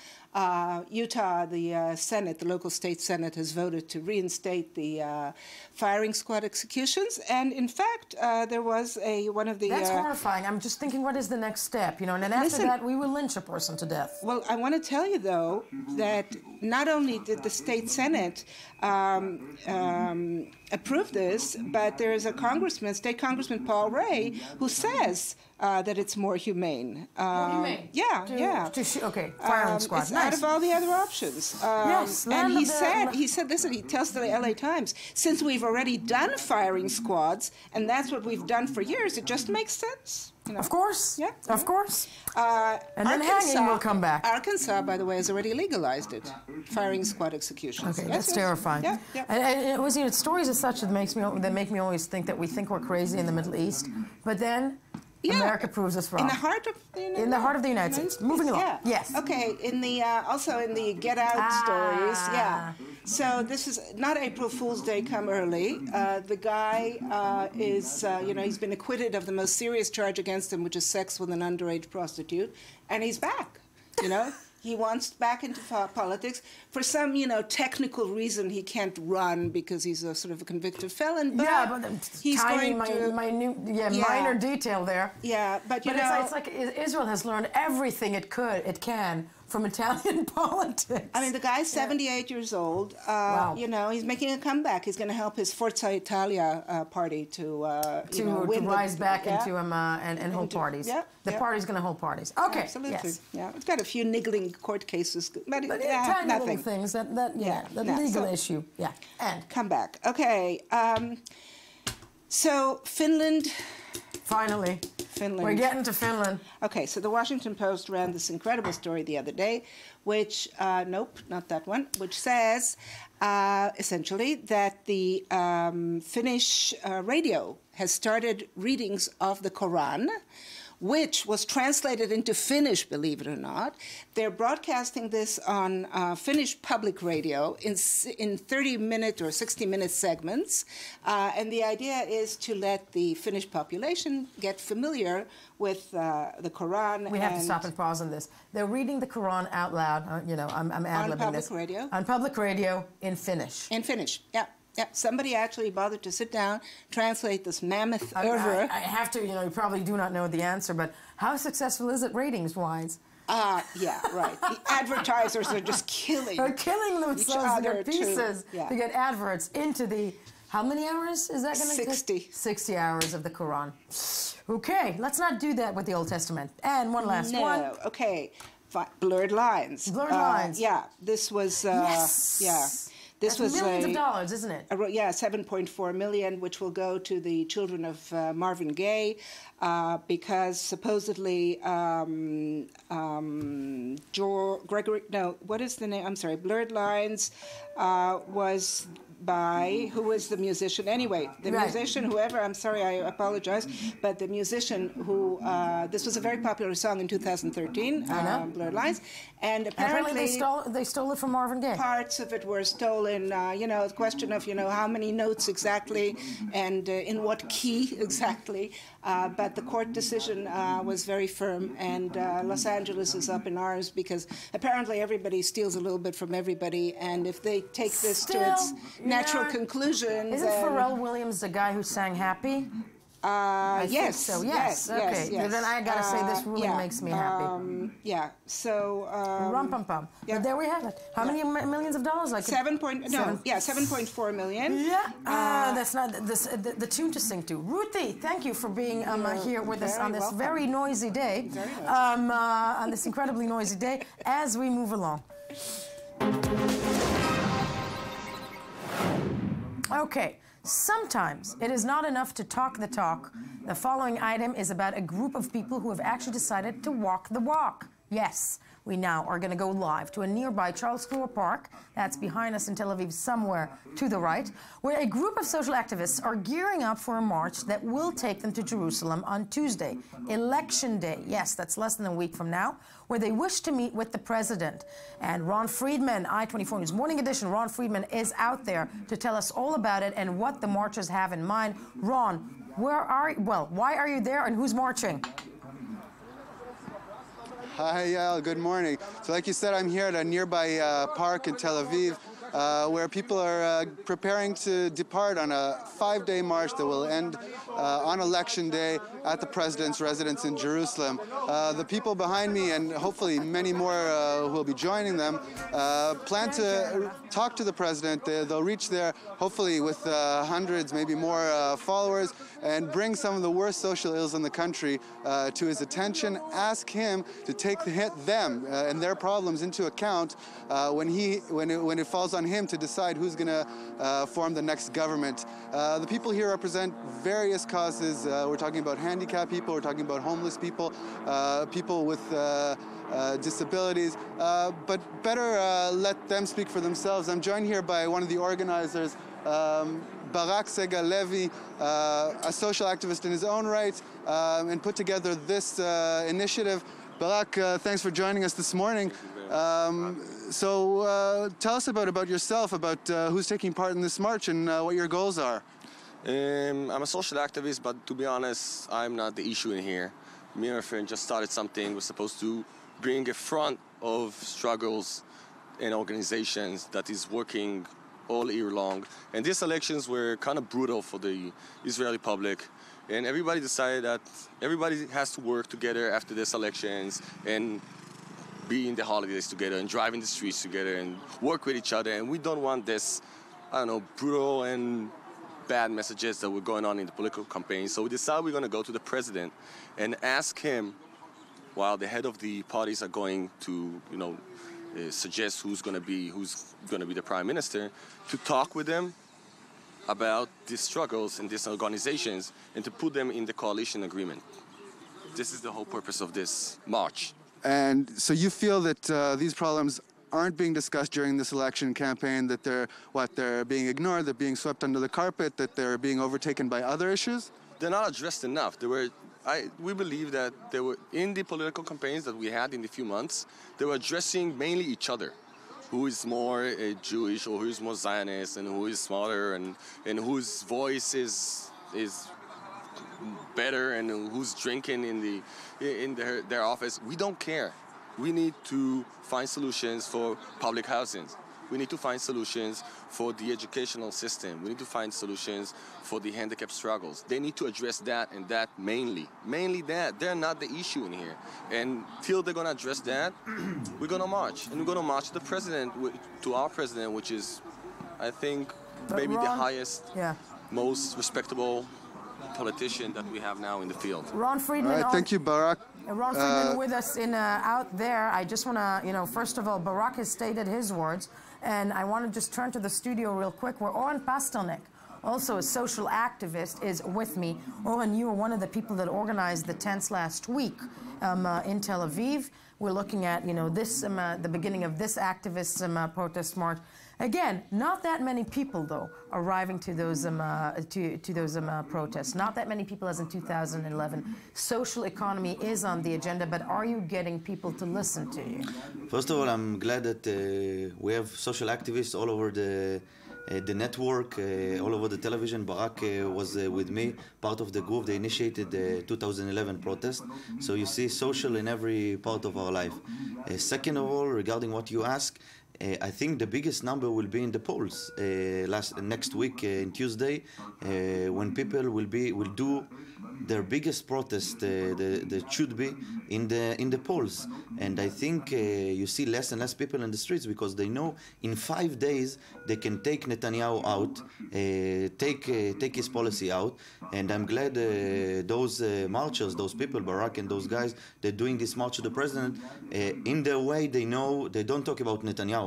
Utah, the Senate, the local state Senate, has voted to reinstate the firing squad executions. And in fact, there was one of the... That's horrifying. I'm just thinking, what is the next step? You know, and then after that, we will lynch a person to death. Well, I want to tell you, though, that not only did the state Senate approve this, but there is a congressman, State Congressman Paul Ray, who says that it's more humane. More humane? Yeah. Okay, firing squad. It's nice. out of all the other options. Yes. And he said this, and he tells the LA Times, since we've already done firing squads, and that's what we've done for years, it just makes sense. You know? Of course. Yeah. Of course. And then hanging will come back. Arkansas, by the way, has already legalized it, firing squad executions. Okay, that's terrifying. Yeah. And it was, you know, stories as such that make me always think that we think we're crazy in the Middle East, but then America proves us wrong. In the heart of the United States. Moving along. Yeah. Yes. Okay. In the also in the Get Out stories. Yeah. So this is not April Fool's Day come early. The guy is, you know, he's been acquitted of the most serious charge against him, which is sex with an underage prostitute, and he's back. You know. He wants back into politics. For some, you know, technical reason, he can't run because he's a sort of a convicted felon. But yeah, but he's going to minor detail there. Yeah, but you know, it's like Israel has learned everything it can from Italian politics. I mean, the guy's 78 years old. Wow. You know, he's making a comeback. He's going to help his Forza Italia party to rise back into and hold parties. Yeah, the party's going to hold parties. Okay. Absolutely. Yes. Yeah, it's got a few niggling court cases, but tiny nothing. little things. The legal issue. Yeah. And come back. Okay. So Finland. Finally. Finland. We're getting to Finland. Okay, so the Washington Post ran this incredible story the other day, which, nope, not that one, which says essentially that the Finnish radio has started readings of the Quran, which was translated into Finnish, believe it or not. They're broadcasting this on Finnish public radio in 30-minute or 60-minute segments. And the idea is to let the Finnish population get familiar with the Quran. We have to stop and pause on this. They're reading the Quran out loud. You know, I'm ad-libbing this. On public radio? On public radio in Finnish. In Finnish, yeah. Yeah, somebody actually bothered to sit down, translate this mammoth oeuvre. I have to, you probably do not know the answer, but how successful is it ratings-wise? Yeah, right. The advertisers are just killing. They're killing themselves to get pieces to get adverts into the. How many hours is that going to 60. 60 hours of the Quran. Okay, let's not do that with the Old Testament. And one last one. No, okay. Blurred lines. Blurred lines. Yeah, this was. Yes. Yeah. This was millions of dollars, isn't it? Yeah, 7.4 million, which will go to the children of Marvin Gaye, because supposedly Gregory. No, what is the name? I'm sorry. Blurred Lines was by, who was the musician? Anyway, the musician, whoever, I'm sorry, I apologize, but the musician who, this was a very popular song in 2013, Blurred Lines, and apparently they stole it from Marvin Gaye. Parts of it were stolen, the question of, how many notes exactly and in what key exactly, but the court decision was very firm, and Los Angeles is up in arms because apparently everybody steals a little bit from everybody, and if they take this to its natural conclusion. Isn't Pharrell Williams the guy who sang Happy? I yes. think so. Yes. Okay. Yes. Then I gotta say this ruling makes me happy. Yeah. So. Rum pum pum. Yeah. But there we have it. How many millions of dollars? Like 7.4 million. Yeah. That's not the tune to sing to. Ruthie, thank you for being here with us on this very noisy day. On this incredibly noisy day as we move along. Okay, sometimes it is not enough to talk the talk. The following item is about a group of people who have actually decided to walk the walk. Yes, we now are going to go live to a nearby Charles Clore Park, that's behind us in Tel Aviv somewhere to the right, where a group of social activists are gearing up for a march that will take them to Jerusalem on Tuesday, Election Day. Yes, that's less than a week from now, where they wish to meet with the president. And Ron Friedman, I-24 News Morning Edition, Ron Friedman is out there to tell us all about it and what the marchers have in mind. Ron, why are you there and who's marching? Hi, Yael. Good morning. So like you said, I'm here at a nearby park in Tel Aviv where people are preparing to depart on a 5-day march that will end on Election Day at the president's residence in Jerusalem. The people behind me, and hopefully many more who will be joining them, plan to talk to the president. They'll reach there hopefully with hundreds, maybe more followers, and bring some of the worst social ills in the country to his attention, ask him to take them and their problems into account when it falls on him to decide who's going to form the next government. The people here represent various causes. We're talking about handicapped people, we're talking about homeless people, people with disabilities, but better let them speak for themselves. I'm joined here by one of the organizers, Barak Segal Levi, a social activist in his own right, and put together this initiative. Barak, thanks for joining us this morning. So tell us about yourself, about who's taking part in this march and what your goals are. I'm a social activist, but to be honest, I'm not the issue in here. Me and my friend just started something. We're supposed to bring a front of struggles and organizations that is working all year long. And these elections were kind of brutal for the Israeli public. And everybody decided that everybody has to work together after these elections and be in the holidays together and drive in the streets together and work with each other. And we don't want this, brutal and bad messages that were going on in the political campaign. So we decided we're going to go to the president and ask him, while the head of the parties are going to, suggest who's going to be the prime minister, to talk with them about these struggles in these organizations and to put them in the coalition agreement. This is the whole purpose of this march. And so you feel that these problems aren't being discussed during this election campaign, that they're being ignored, they're being swept under the carpet, that they're being overtaken by other issues? They're not addressed enough. We believe that they were in the political campaigns that we had in the few months, they were addressing mainly each other. Who is more Jewish or who is more Zionist and who is smarter and whose voice is better and who's drinking in their office. We don't care. We need to find solutions for public housing. We need to find solutions for the educational system. We need to find solutions for the handicap struggles. They need to address that, and that mainly. Mainly that. They're not the issue in here. And till they're going to address that, we're going to march. And we're going to march to the president, to our president, which is, I think, maybe the highest, most respectable politician that we have now in the field. Ron Friedman. All right, thank you, Barak. Ron Friedman with us out there. I just want to, first of all, Barak has stated his words, and I want to just turn to the studio real quick where Oren Pastelnik, also a social activist, is with me. Oren, you were one of the people that organized the tents last week in Tel Aviv. We're looking at, this, the beginning of this activist protest march. Again, not that many people, though, arriving to those protests. Not that many people as in 2011. Social economy is on the agenda, but are you getting people to listen to you? First of all, I'm glad that we have social activists all over the network, all over the television. Barak was with me, part of the group. They initiated the 2011 protest. So you see social in every part of our life. Second of all, regarding what you ask, I think the biggest number will be in the polls next week in Tuesday, when people will do their biggest protest that should be in the polls. And I think you see less and less people in the streets because they know in 5 days they can take Netanyahu out, take his policy out. And I'm glad those marchers, those people, Barak and those guys, they're doing this march to the president. In their way, they know they don't talk about Netanyahu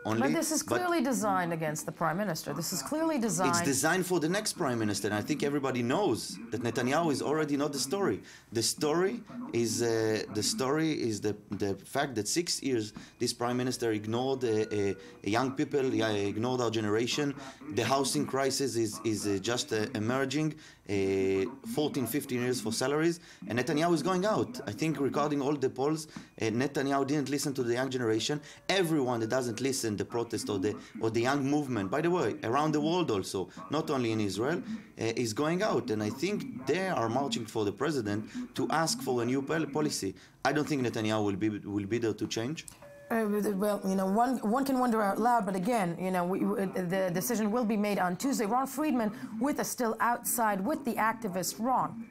only. But this is clearly designed against the prime minister. This is clearly designed. It's designed for the next prime minister, and I think everybody knows that Netanyahu is already not the story. The story is the fact that 6 years this prime minister ignored young people, ignored our generation. The housing crisis is just emerging. 14, 15 years for salaries, and Netanyahu is going out. I think regarding all the polls, Netanyahu didn't listen to the young generation. Everyone that doesn't listen, the protest or the young movement, by the way, around the world also, not only in Israel, is going out. And I think they are marching for the president to ask for a new policy. I don't think Netanyahu will be there to change. Well, one can wonder out loud, but again, the decision will be made on Tuesday. Ron Friedman with us still outside with the activists. Ron.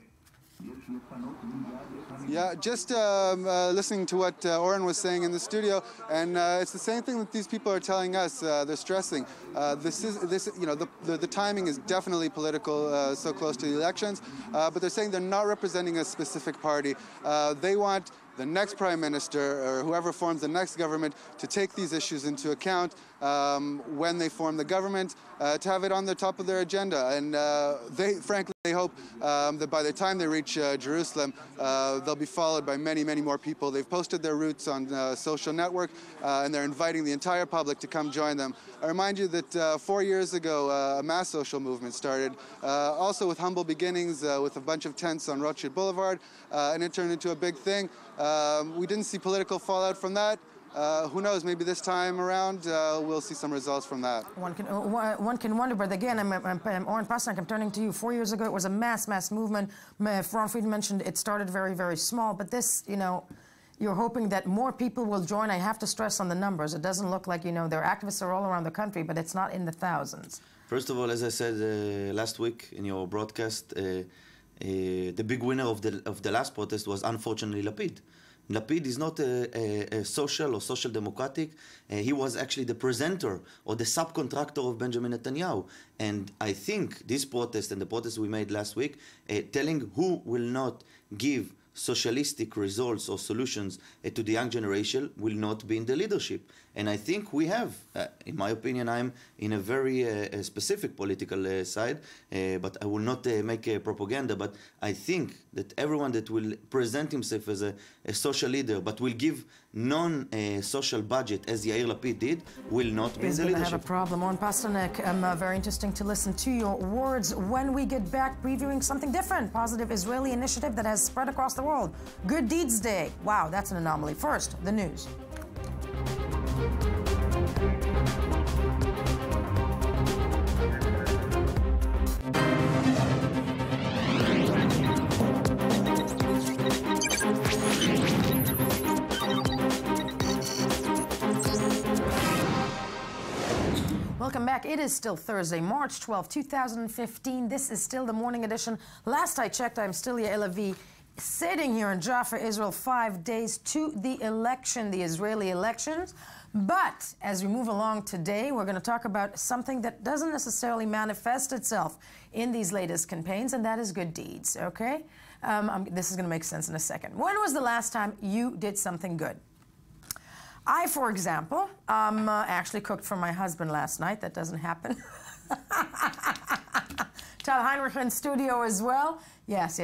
Yeah, just listening to what Oren was saying in the studio, and it's the same thing that these people are telling us. They're stressing the timing is definitely political, so close to the elections, but they're saying they're not representing a specific party. They want the next prime minister or whoever forms the next government to take these issues into account when they form the government, to have it on the top of their agenda. And frankly, they hope that by the time they reach Jerusalem, they'll be followed by many, many more people. They've posted their routes on social network, and they're inviting the entire public to come join them. I remind you that 4 years ago, a mass social movement started, also with humble beginnings, with a bunch of tents on Rothschild Boulevard, and it turned into a big thing. We didn't see political fallout from that. Who knows, maybe this time around we'll see some results from that. One can wonder, but again, Oren Pastelnik, I'm turning to you. 4 years ago, it was a mass movement. Ron Friedman mentioned it started very, very small, but this, you're hoping that more people will join. I have to stress on the numbers. It doesn't look like, their activists are all around the country, but it's not in the thousands. First of all, as I said last week in your broadcast, the big winner of the last protest was unfortunately Lapid. Lapid is not a social or social democratic. He was actually the presenter or the subcontractor of Benjamin Netanyahu. And I think this protest and the protest we made last week, telling who will not give socialistic results or solutions to the young generation will not be in the leadership. And I think we have, in my opinion, I'm in a very specific political side, but I will not make propaganda, but I think that everyone that will present himself as a social leader, but will give non-social budget, as Yair Lapid did, will not be in the leadership. Have a problem. Oren Pastelnik, very interesting to listen to your words. When we get back, previewing something different, positive Israeli initiative that has spread across the world. Good Deeds Day. Wow, that's an anomaly. First, the news. back. It is still Thursday, March 12, 2015. This is still the morning edition. Last I checked, I'm still Yael Avi, sitting here in Jaffa, Israel, 5 days to the election, the Israeli elections. But as we move along today, we're going to talk about something that doesn't necessarily manifest itself in these latest campaigns, and that is good deeds, okay? This is going to make sense in a second. When was the last time you did something good? I, for example, actually cooked for my husband last night. That doesn't happen. Tal Heinrich in studio as well. Yes.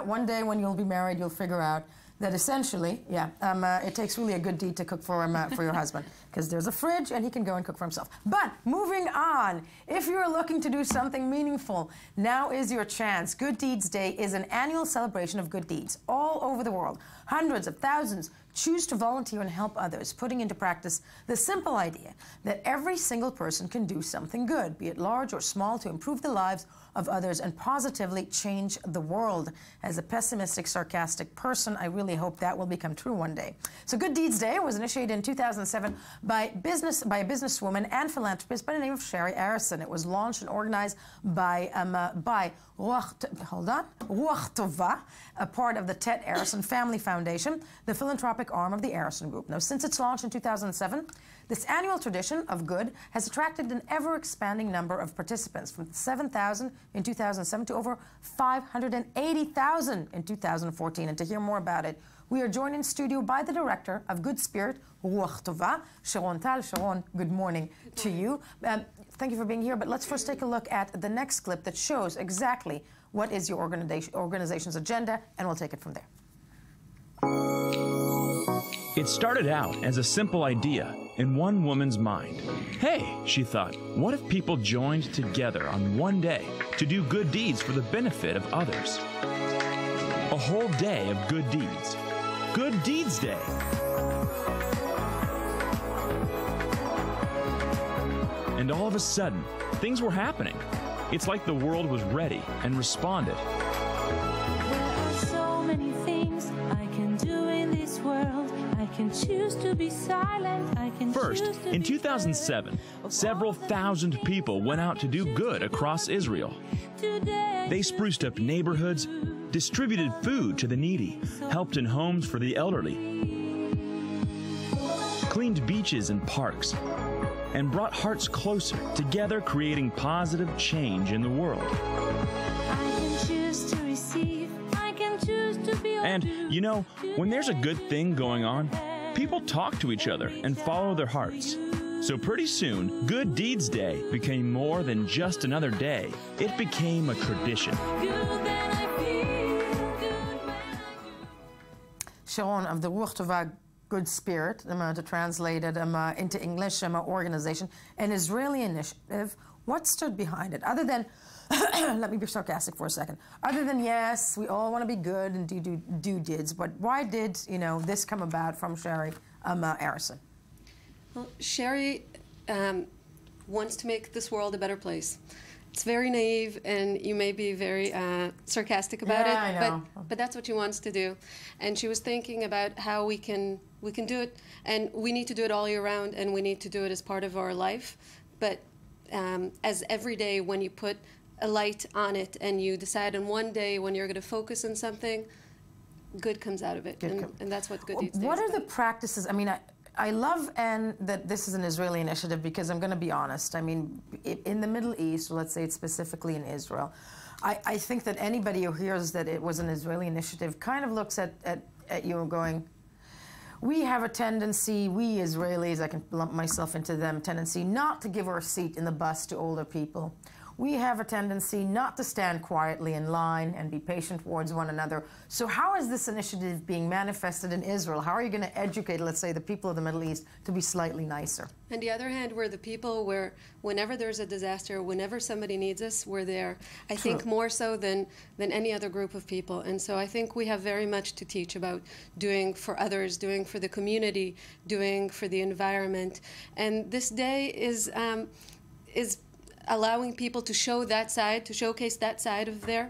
One day when you'll be married, you'll figure out that essentially, it takes really a good deed to cook for your husband, because there's a fridge and he can go and cook for himself. But moving on, if you're looking to do something meaningful, now is your chance. Good Deeds Day is an annual celebration of good deeds all over the world. Hundreds of thousands choose to volunteer and help others, putting into practice the simple idea that every single person can do something good, be it large or small, to improve the lives of others and positively change the world. As a pessimistic, sarcastic person, I really hope that will become true one day. So Good Deeds Day was initiated in 2007 by a businesswoman and philanthropist by the name of Sherry Arison. It was launched and organized by Ruach Tova, a part of the Tet Arison Family Foundation, the philanthropic arm of the Arison Group. Now, since its launch in 2007, this annual tradition of good has attracted an ever-expanding number of participants, from 7,000 in 2007 to over 580,000 in 2014. And to hear more about it, we are joined in studio by the director of Good Spirit, Ruach Tova, Sharon Tal. Sharon, good morning to you. Thank you for being here, but let's first take a look at the next clip that shows exactly what is your organization's agenda, and we'll take it from there. It started out as a simple idea in one woman's mind. Hey, she thought, what if people joined together on one day to do good deeds for the benefit of others? A whole day of good deeds. Good Deeds Day. And all of a sudden, things were happening. It's like the world was ready and responded. There are so many things I can do in this world. I can choose to be silent. I can First, choose to in be 2007, several thousand people went out to do good across Israel. They spruced up neighborhoods, distributed food to the needy, helped in homes for the elderly, cleaned beaches and parks, and brought hearts closer, together creating positive change in the world. I can choose to receive. I can choose to be. And, you know, when there's a good thing going on, people talk to each other and follow their hearts. So pretty soon, Good Deeds Day became more than just another day. It became a tradition. Sharon of the Ruach Tova Good Spirit, to translate it into English, organization, an Israeli initiative. What stood behind it? Other than, let me be sarcastic for a second. Other than, yes, we all want to be good and do deeds, but why did this come about from Sherry Arison? Well, Sherry wants to make this world a better place. It's very naive, and you may be very sarcastic about it, I know. but that's what she wants to do. And she was thinking about how we can do it, and we need to do it all year round, and we need to do it as part of our life. But as every day, when you put a light on it and you decide on one day when you're going to focus on something, good comes out of it, and that's what Good Deeds Day What is are about. the practices? I mean, I love that this is an Israeli initiative, because I'm going to be honest. I mean, in the Middle East, let's say it's specifically in Israel, I think that anybody who hears that it was an Israeli initiative kind of looks at you going, we have a tendency, we Israelis, I can lump myself into them, tendency not to give our seat in the bus to older people. We have a tendency not to stand quietly in line and be patient towards one another. So how is this initiative being manifested in Israel? How are you going to educate, let's say, the people of the Middle East to be slightly nicer? On the other hand, we're the people where whenever there's a disaster, whenever somebody needs us, we're there. I think more so than any other group of people. And so I think we have very much to teach about doing for others, doing for the community, doing for the environment. And this day is allowing people to show that side, to showcase that side of there,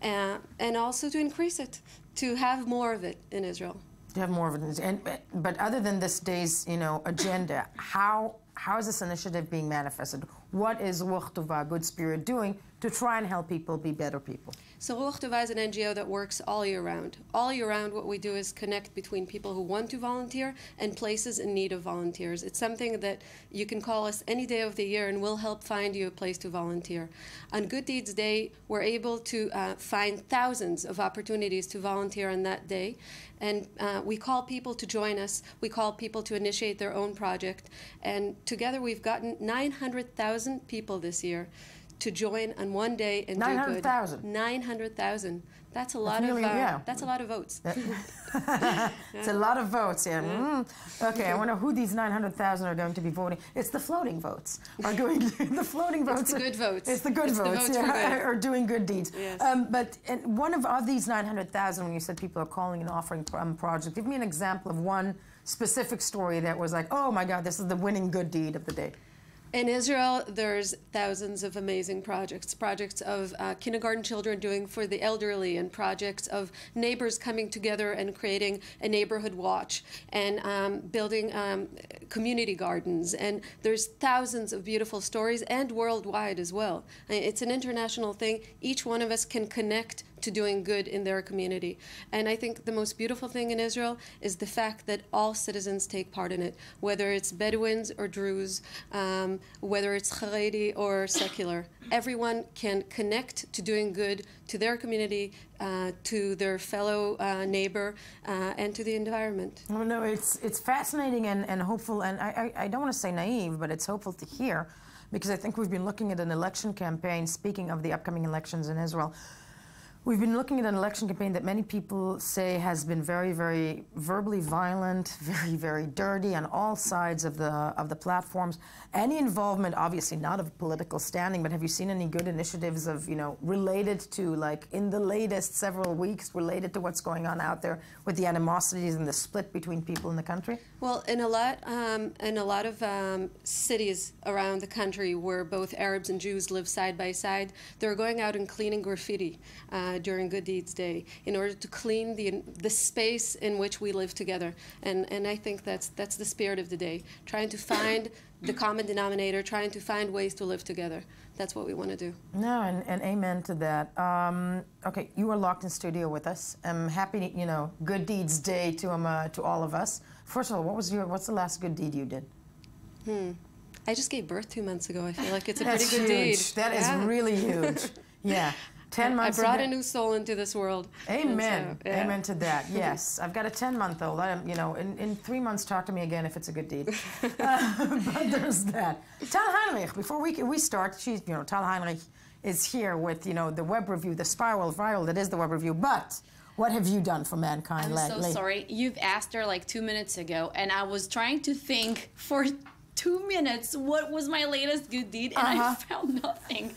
and also to increase it, to have more of it in Israel. To have more of it. But other than this day's, agenda, how is this initiative being manifested? what is Ruach Tovah, Good Spirit, doing to try and help people be better people? So Ruach Tovah is an NGO that works all year round. All year round, what we do is connect between people who want to volunteer and places in need of volunteers. It's something that you can call us any day of the year and we'll help find you a place to volunteer. On Good Deeds Day, we're able to find thousands of opportunities to volunteer on that day. And we call people to join us. We call people to initiate their own project. And together we've gotten 900,000 people this year to join on one day and do good. 900,000. 900,000. That's a lot nearly, of yeah. that's a lot of votes. It's a lot of votes, yeah. Okay, I wonder who these 900,000 are going to be voting. It's the floating votes. Are going the floating votes. It's the good votes. It's the good it's votes, the votes yeah, are doing good deeds. Yes. But one of these 900,000, when you said people are calling and offering projects, give me an example of one specific story that was like, oh my God, this is the winning good deed of the day. In Israel, there's thousands of amazing projects of kindergarten children doing for the elderly, and projects of neighbors coming together and creating a neighborhood watch, and building community gardens. And there's thousands of beautiful stories, and worldwide as well. It's an international thing. Each one of us can connect to doing good in their community. And I think the most beautiful thing in Israel is the fact that all citizens take part in it, whether it's Bedouins or Druze, whether it's Haredi or secular. Everyone can connect to doing good to their community, to their fellow neighbor, and to the environment. Well, no, it's fascinating and hopeful, and I don't want to say naive, but it's hopeful to hear, because I think we've been looking at an election campaign, speaking of the upcoming elections in Israel. We've been looking at an election campaign that many people say has been very, very verbally violent, very, very dirty on all sides of the platforms. Any involvement, obviously not of political standing, but have you seen any good initiatives of, related to, like, in the latest several weeks, related to what's going on out there with the animosities and the split between people in the country? Well, in a lot of cities around the country where both Arabs and Jews live side by side, they're going out and cleaning graffiti during Good Deeds Day in order to clean the space in which we live together. And I think that's the spirit of the day, trying to find the common denominator, trying to find ways to live together. That's what we want to do. No, and amen to that. Okay, you are locked in studio with us. Happy, Good Deeds Day to all of us. First of all, what's the last good deed you did? I just gave birth 2 months ago. I feel like it's a That's pretty good huge. deed. That is really huge. Yeah. 10 months I brought ago. a new soul into this world. Amen. So, yeah. Amen to that. Yes. I've got a 10-month-old. In 3 months, talk to me again if it's a good deed. But there's that. Tal Heinrich, before we start, Tal Heinrich is here with, the web review, the spiral viral that is the web review. But what have you done for mankind lately? I'm so sorry. You've asked her like 2 minutes ago, and I was trying to think for 2 minutes what was my latest good deed, and I found nothing.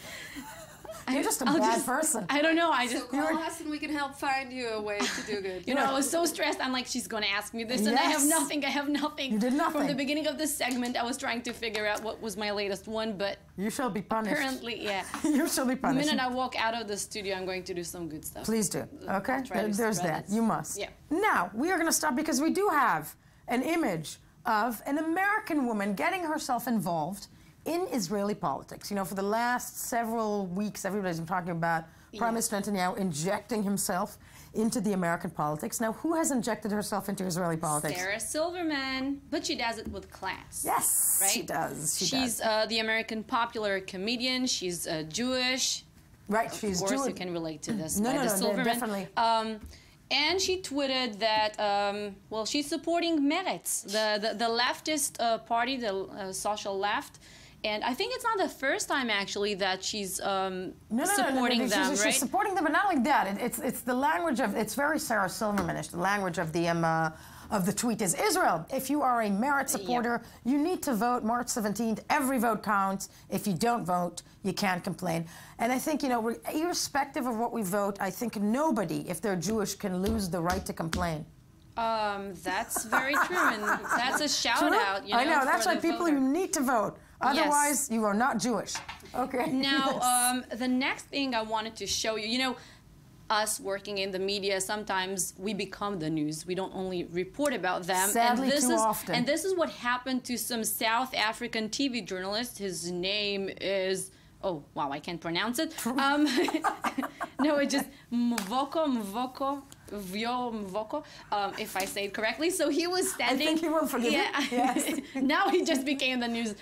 You're just a bad person. I don't know. So call us and we can help find you a way to do good. I was so stressed. I'm like, she's going to ask me this, and I have nothing. I have nothing. You did nothing. From the beginning of this segment, I was trying to figure out what was my latest one, but... You shall be punished. Apparently, yeah. You shall be punished. The minute I walk out of the studio, I'm going to do some good stuff. Please do. Okay? There's that. You must. Yeah. Now, we are going to stop because we do have an image of an American woman getting herself involved in Israeli politics. For the last several weeks, everybody's been talking about Prime Minister Netanyahu injecting himself into the American politics. Now, who has injected herself into Israeli politics? Sarah Silverman, but she does it with class. Yes, right? she does. She's the American popular comedian. She's Jewish. Right, she's Jewish. Of course, you can relate to this. No, Silverman. Definitely. And she tweeted that, she's supporting Meretz, the leftist party, the social left. And I think it's not the first time, actually, that she's supporting them, right? She's supporting them, but not like that. It's the language of, it's very Sarah Silverman-ish. The language of the tweet is, Israel, if you are a Meretz supporter, you need to vote March 17th. Every vote counts. If you don't vote, you can't complain. And I think, irrespective of what we vote, I think nobody, if they're Jewish, can lose the right to complain. That's very true, and that's a shout-out, I know, that's why people, you need to vote. Otherwise, you are not Jewish. Okay. Now, the next thing I wanted to show you, us working in the media, sometimes we become the news. We don't only report about them. Sadly, and this too is, often. And this is what happened to some South African TV journalist. His name is, oh, wow, I can't pronounce it. No, it's just Mvoko, if I say it correctly. So he was standing. I think he will forgive yeah, it. Yes. Now he just became the news.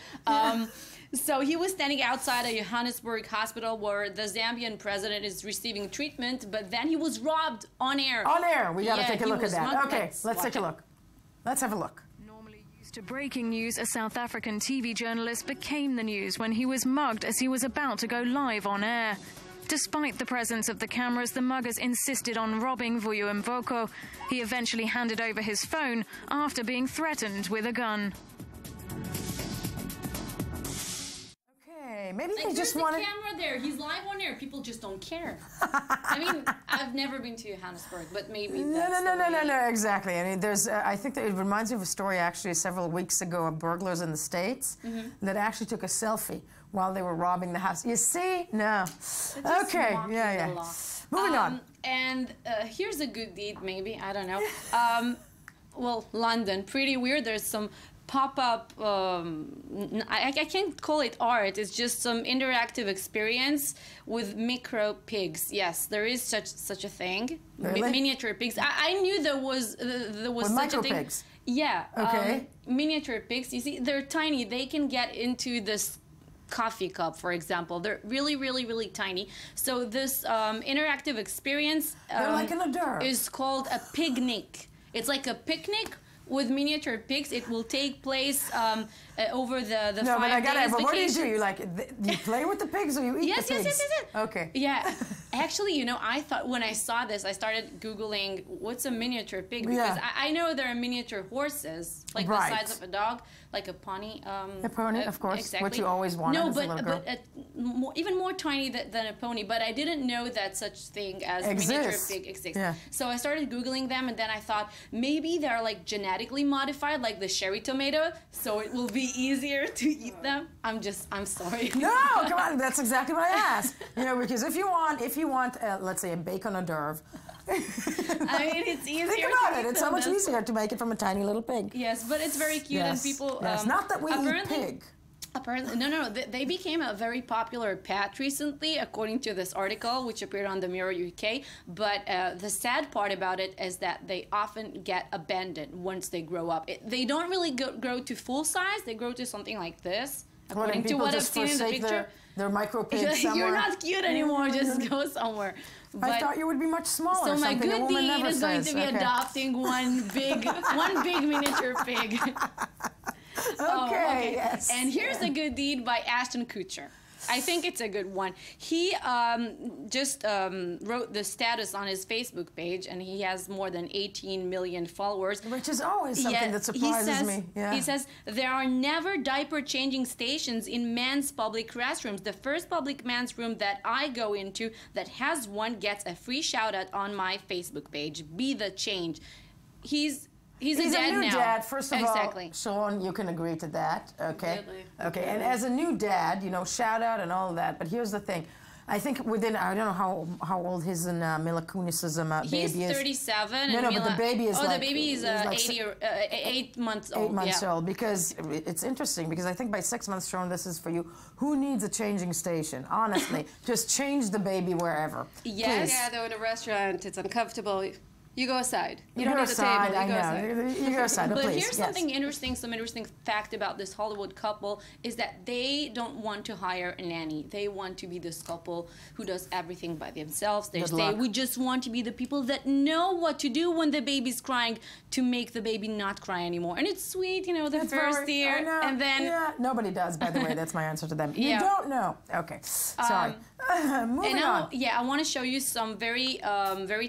So he was standing outside a Johannesburg hospital where the Zambian president is receiving treatment, but then he was robbed on air. On air. We got to take a look at that. Okay, let's take a it. look. Let's have a look. To breaking news, a South African TV journalist became the news when he was mugged as he was about to go live on air. Despite the presence of the cameras, the muggers insisted on robbing Vuyo Mvoko. He eventually handed over his phone after being threatened with a gun. Okay, maybe Like, they just there's wanted... the camera there. He's live on air. People just don't care. I mean, I've never been to Johannesburg, but maybe that's No, exactly. I mean, there's, I think that it reminds me of a story actually several weeks ago of burglars in the States that actually took a selfie while they were robbing the house. You see? No. Okay, yeah. Moving on. And here's a good deed, maybe. I don't know. Well, London, pretty weird. There's some pop-up, I can't call it art, it's just some interactive experience with micro pigs. Yes, there is such a thing. Really? Miniature pigs. I knew there was such micro a thing. pigs? Yeah. Okay. Miniature pigs, you see, they're tiny. They can get into this coffee cup, for example. They're really, really, really tiny. So this interactive experience they're like an hors d'oeuvre. Is called a picnic. It's like a picnic with miniature pigs. It will take place over the 5 days No, but I gotta. But what do you vacation. do? You like you play with the pigs or you eat the pigs? Yes. Okay. Yeah, actually, you know, I thought when I saw this, I started Googling what's a miniature pig because I know there are miniature horses, like the size of a dog, like a pony. A pony, of course, exactly. what you always wanted as a little girl. Even more tiny than a pony. But I didn't know that such thing as miniature pig exists. Yeah. So I started Googling them, and then I thought maybe they're like genetically modified, like the cherry tomato, so it will be easier to eat them. I'm sorry. No, come on, that's exactly what I asked. You know, because if you want, let's say a bacon hors d'oeuvre. I mean, it's easier. Think about it. It's so much easier to make it from a tiny little pig. Yes, but it's very cute, and people. Yes, not that we eat pig. Apparently, no. They became a very popular pet recently, according to this article, which appeared on the Mirror UK. But the sad part about it is that they often get abandoned once they grow up. They don't really grow to full size. They grow to something like this, according to what I've seen in the picture. Their micro pigs somewhere. You're not cute anymore. Just go somewhere. But I thought you would be much smaller. So my good deed is going to be adopting one big miniature pig. Okay, yes. And here's a good deed by Ashton Kutcher. I think it's a good one. He just wrote the status on his Facebook page, and he has more than 18 million followers. Which is always something that surprises me. Yeah. He says, there are never diaper-changing stations in men's public restrooms. The first public men's room that I go into that has one gets a free shout-out on my Facebook page. Be the change. He's a dad new now. Dad. First of exactly. all, Sean, you can agree to that, okay? Absolutely. Okay, and as a new dad, you know, shout out and all of that. But here's the thing. I think within, I don't know how old his and Mila Kunis's baby is. He's 37. No, and but the baby is the baby is like 8 months old. 8 months old, because it's interesting, because I think by 6 months, Sean, this is for you. Who needs a changing station? Honestly, just change the baby wherever. Yes. Yeah, though in a restaurant, it's uncomfortable. You go aside. You don't need go a table. aside, You go aside. You go aside, but please. Here's something interesting, some interesting fact about this Hollywood couple is that they don't want to hire a nanny. They want to be this couple who does everything by themselves. They say, we just want to be the people that know what to do when the baby's crying to make the baby not cry anymore. And it's sweet, you know, the first year, and then... Yeah, nobody does, by the way. That's my answer to them. Yeah. You don't know. Okay, sorry. Moving on. I want to show you some very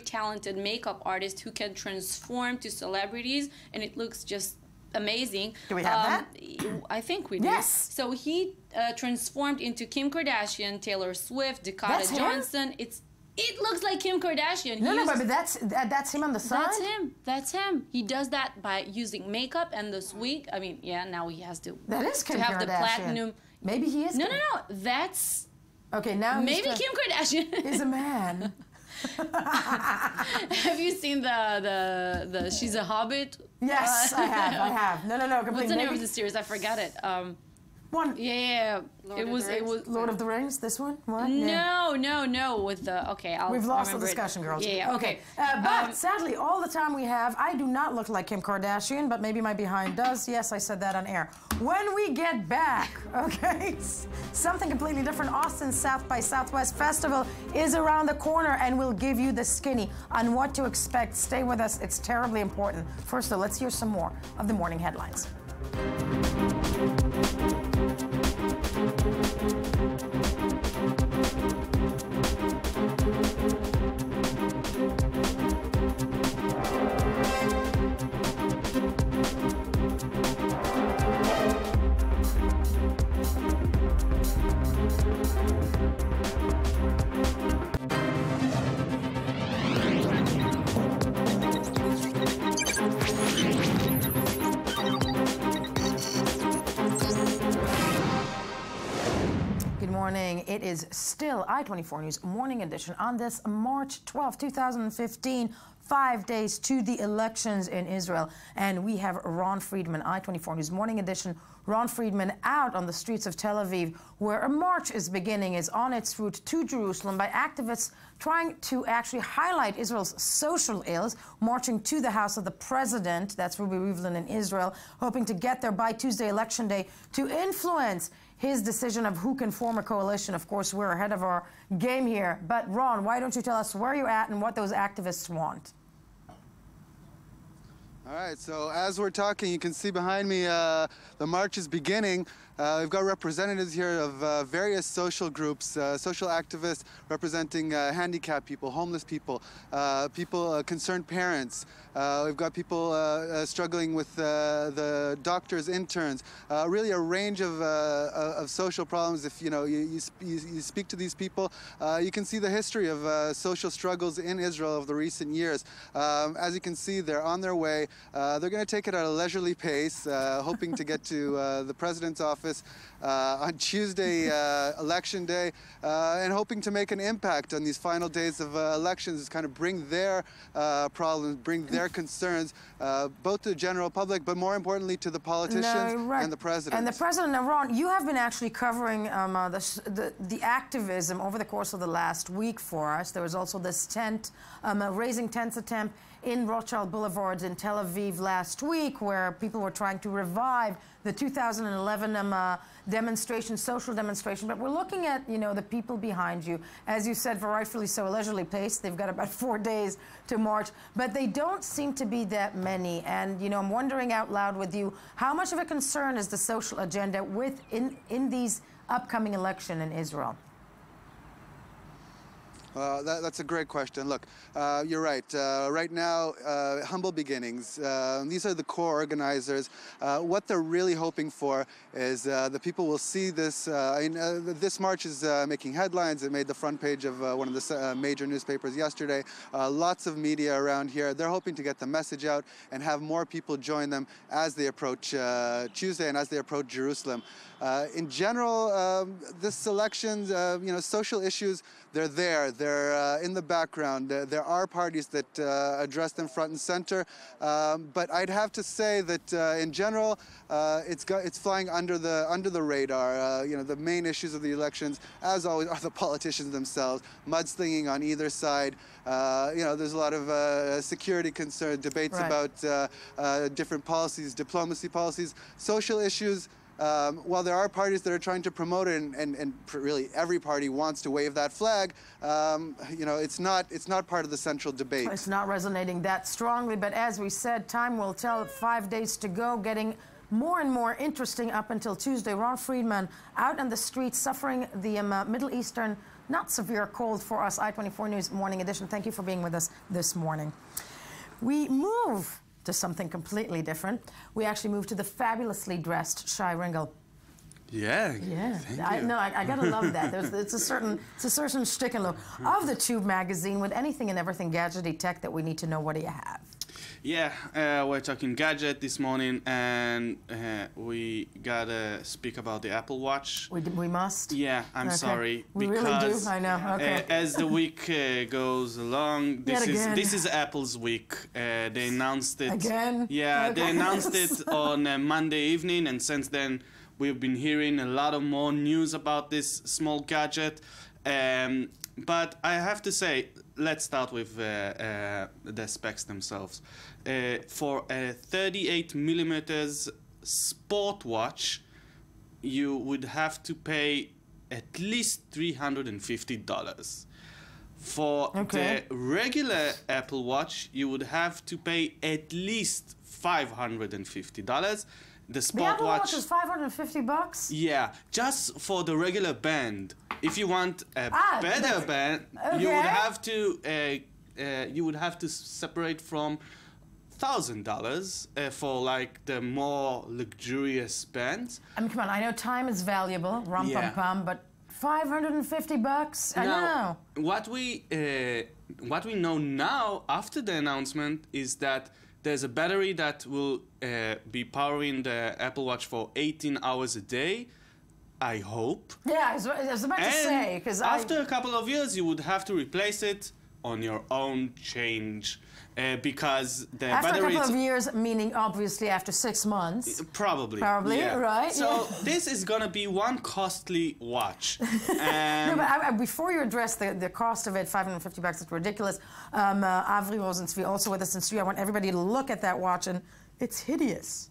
talented makeup artists who can transform to celebrities, and it looks just amazing. Do we have that? I think we do. Yes. So he transformed into Kim Kardashian, Taylor Swift, Dakota Johnson. It looks like Kim Kardashian. No, but that's him on the side? That's him. He does that by using makeup, and this week, I mean, yeah, now he has to, that is Kim to have Kardashian. the platinum. Maybe he is. No, that's... Okay, now maybe Kim Kardashian is a man. Have you seen the She's a Hobbit? Yes, I have. No, completely. What's the name of the series? I forgot it. One. Yeah. It was Lord of the Rings. This one. What? No. With the We've lost the discussion, girls. Yeah. Okay. But sadly, all the time we have, I do not look like Kim Kardashian, but maybe my behind does. Yes, I said that on air. When we get back, okay, something completely different. Austin's South by Southwest Festival is around the corner, and we'll give you the skinny on what to expect. Stay with us. It's terribly important. First, though, let's hear some more of the morning headlines. It is still I-24 News Morning Edition on this March 12, 2015, 5 days to the elections in Israel. And we have Ron Friedman, I-24 News Morning Edition. Ron Friedman out on the streets of Tel Aviv, where a march is beginning, is on its route to Jerusalem by activists trying to actually highlight Israel's social ills, marching to the house of the president, that's Ruby Rivlin in Israel, hoping to get there by Tuesday, Election Day, to influence his decision of who can form a coalition. Of course, we're ahead of our game here. But Ron, why don't you tell us where you're at and what those activists want? All right, so as we're talking, you can see behind me the march is beginning. We've got representatives here of various social groups, social activists representing handicapped people, homeless people, concerned parents. We've got people struggling with the doctors, interns, really a range of social problems. If you speak to these people, you can see the history of social struggles in Israel of the recent years. As you can see, they're on their way. They're going to take it at a leisurely pace, hoping to get to the president's office on Tuesday, Election Day, and hoping to make an impact on these final days of elections, kind of bring their problems, bring their concerns, both to the general public, but more importantly to the politicians and the president. And the president, now Ron, you have been actually covering the activism over the course of the last week for us. There was also this raising tents attempt in Rothschild Boulevard in Tel Aviv last week, where people were trying to revive the 2011 demonstration, social demonstration. But we're looking at, the people behind you. As you said, rightfully so, a leisurely pace. They've got about 4 days to march, but they don't seem to be that many. And, I'm wondering out loud with you, how much of a concern is the social agenda in these upcoming election in Israel? That's a great question. Look, you're right. Right now, humble beginnings. These are the core organizers. What they're really hoping for is the people will see this. This march is making headlines. It made the front page of one of the major newspapers yesterday. Lots of media around here. They're hoping to get the message out and have more people join them as they approach Tuesday and as they approach Jerusalem. In general, this election, social issues, they're there. They're in the background. There are parties that address them front and center. But I'd have to say that in general, it's flying under the radar. The main issues of the elections, as always, are the politicians themselves. Mudslinging on either side. There's a lot of security concern, debates about different policies, diplomacy policies, social issues. While there are parties that are trying to promote it, and really every party wants to wave that flag, it's not part of the central debate. It's not resonating that strongly, but as we said, time will tell. 5 days to go, getting more and more interesting up until Tuesday. Ron Friedman out on the streets, suffering the Middle Eastern, not severe cold for us. I-24 News Morning Edition. Thank you for being with us this morning. We move to something completely different. We actually moved to the fabulously dressed Shai Ringel. Yeah. I gotta love that. It's a certain shtick and look of the Tube magazine with anything and everything gadgety tech that we need to know. What do you have? Yeah, we're talking gadget this morning, and we gotta speak about the Apple Watch. We must? Yeah, I'm sorry. We really do? I know, okay. As the week goes along, this is Apple's week. They announced it. Again? Yeah, Okay. they announced it on Monday evening, and since then we've been hearing a lot of more news about this small gadget. But I have to say, let's start with the specs themselves. For a 38 millimeters sport watch, you would have to pay at least $350. For the regular Apple Watch, you would have to pay at least $550. The Apple Watch is $550? Yeah, just for the regular band. If you want a better band, you would have to separate from $1,000 for like the more luxurious bands. I mean, come on, I know time is valuable, pum, but $550? I know. What we know now after the announcement is that there's a battery that will be powering the Apple Watch for 18 hours a day, I hope. Yeah, I was about to say, because after a couple of years, you would have to replace it on your own change, because the after battery... a couple of years, meaning obviously after 6 months. Probably, yeah. Right? So this is going to be one costly watch. No, but before you address the cost of it, $550, it's ridiculous. Avri Rosenzweig also with us in studio. I want everybody to look at that watch, and it's hideous.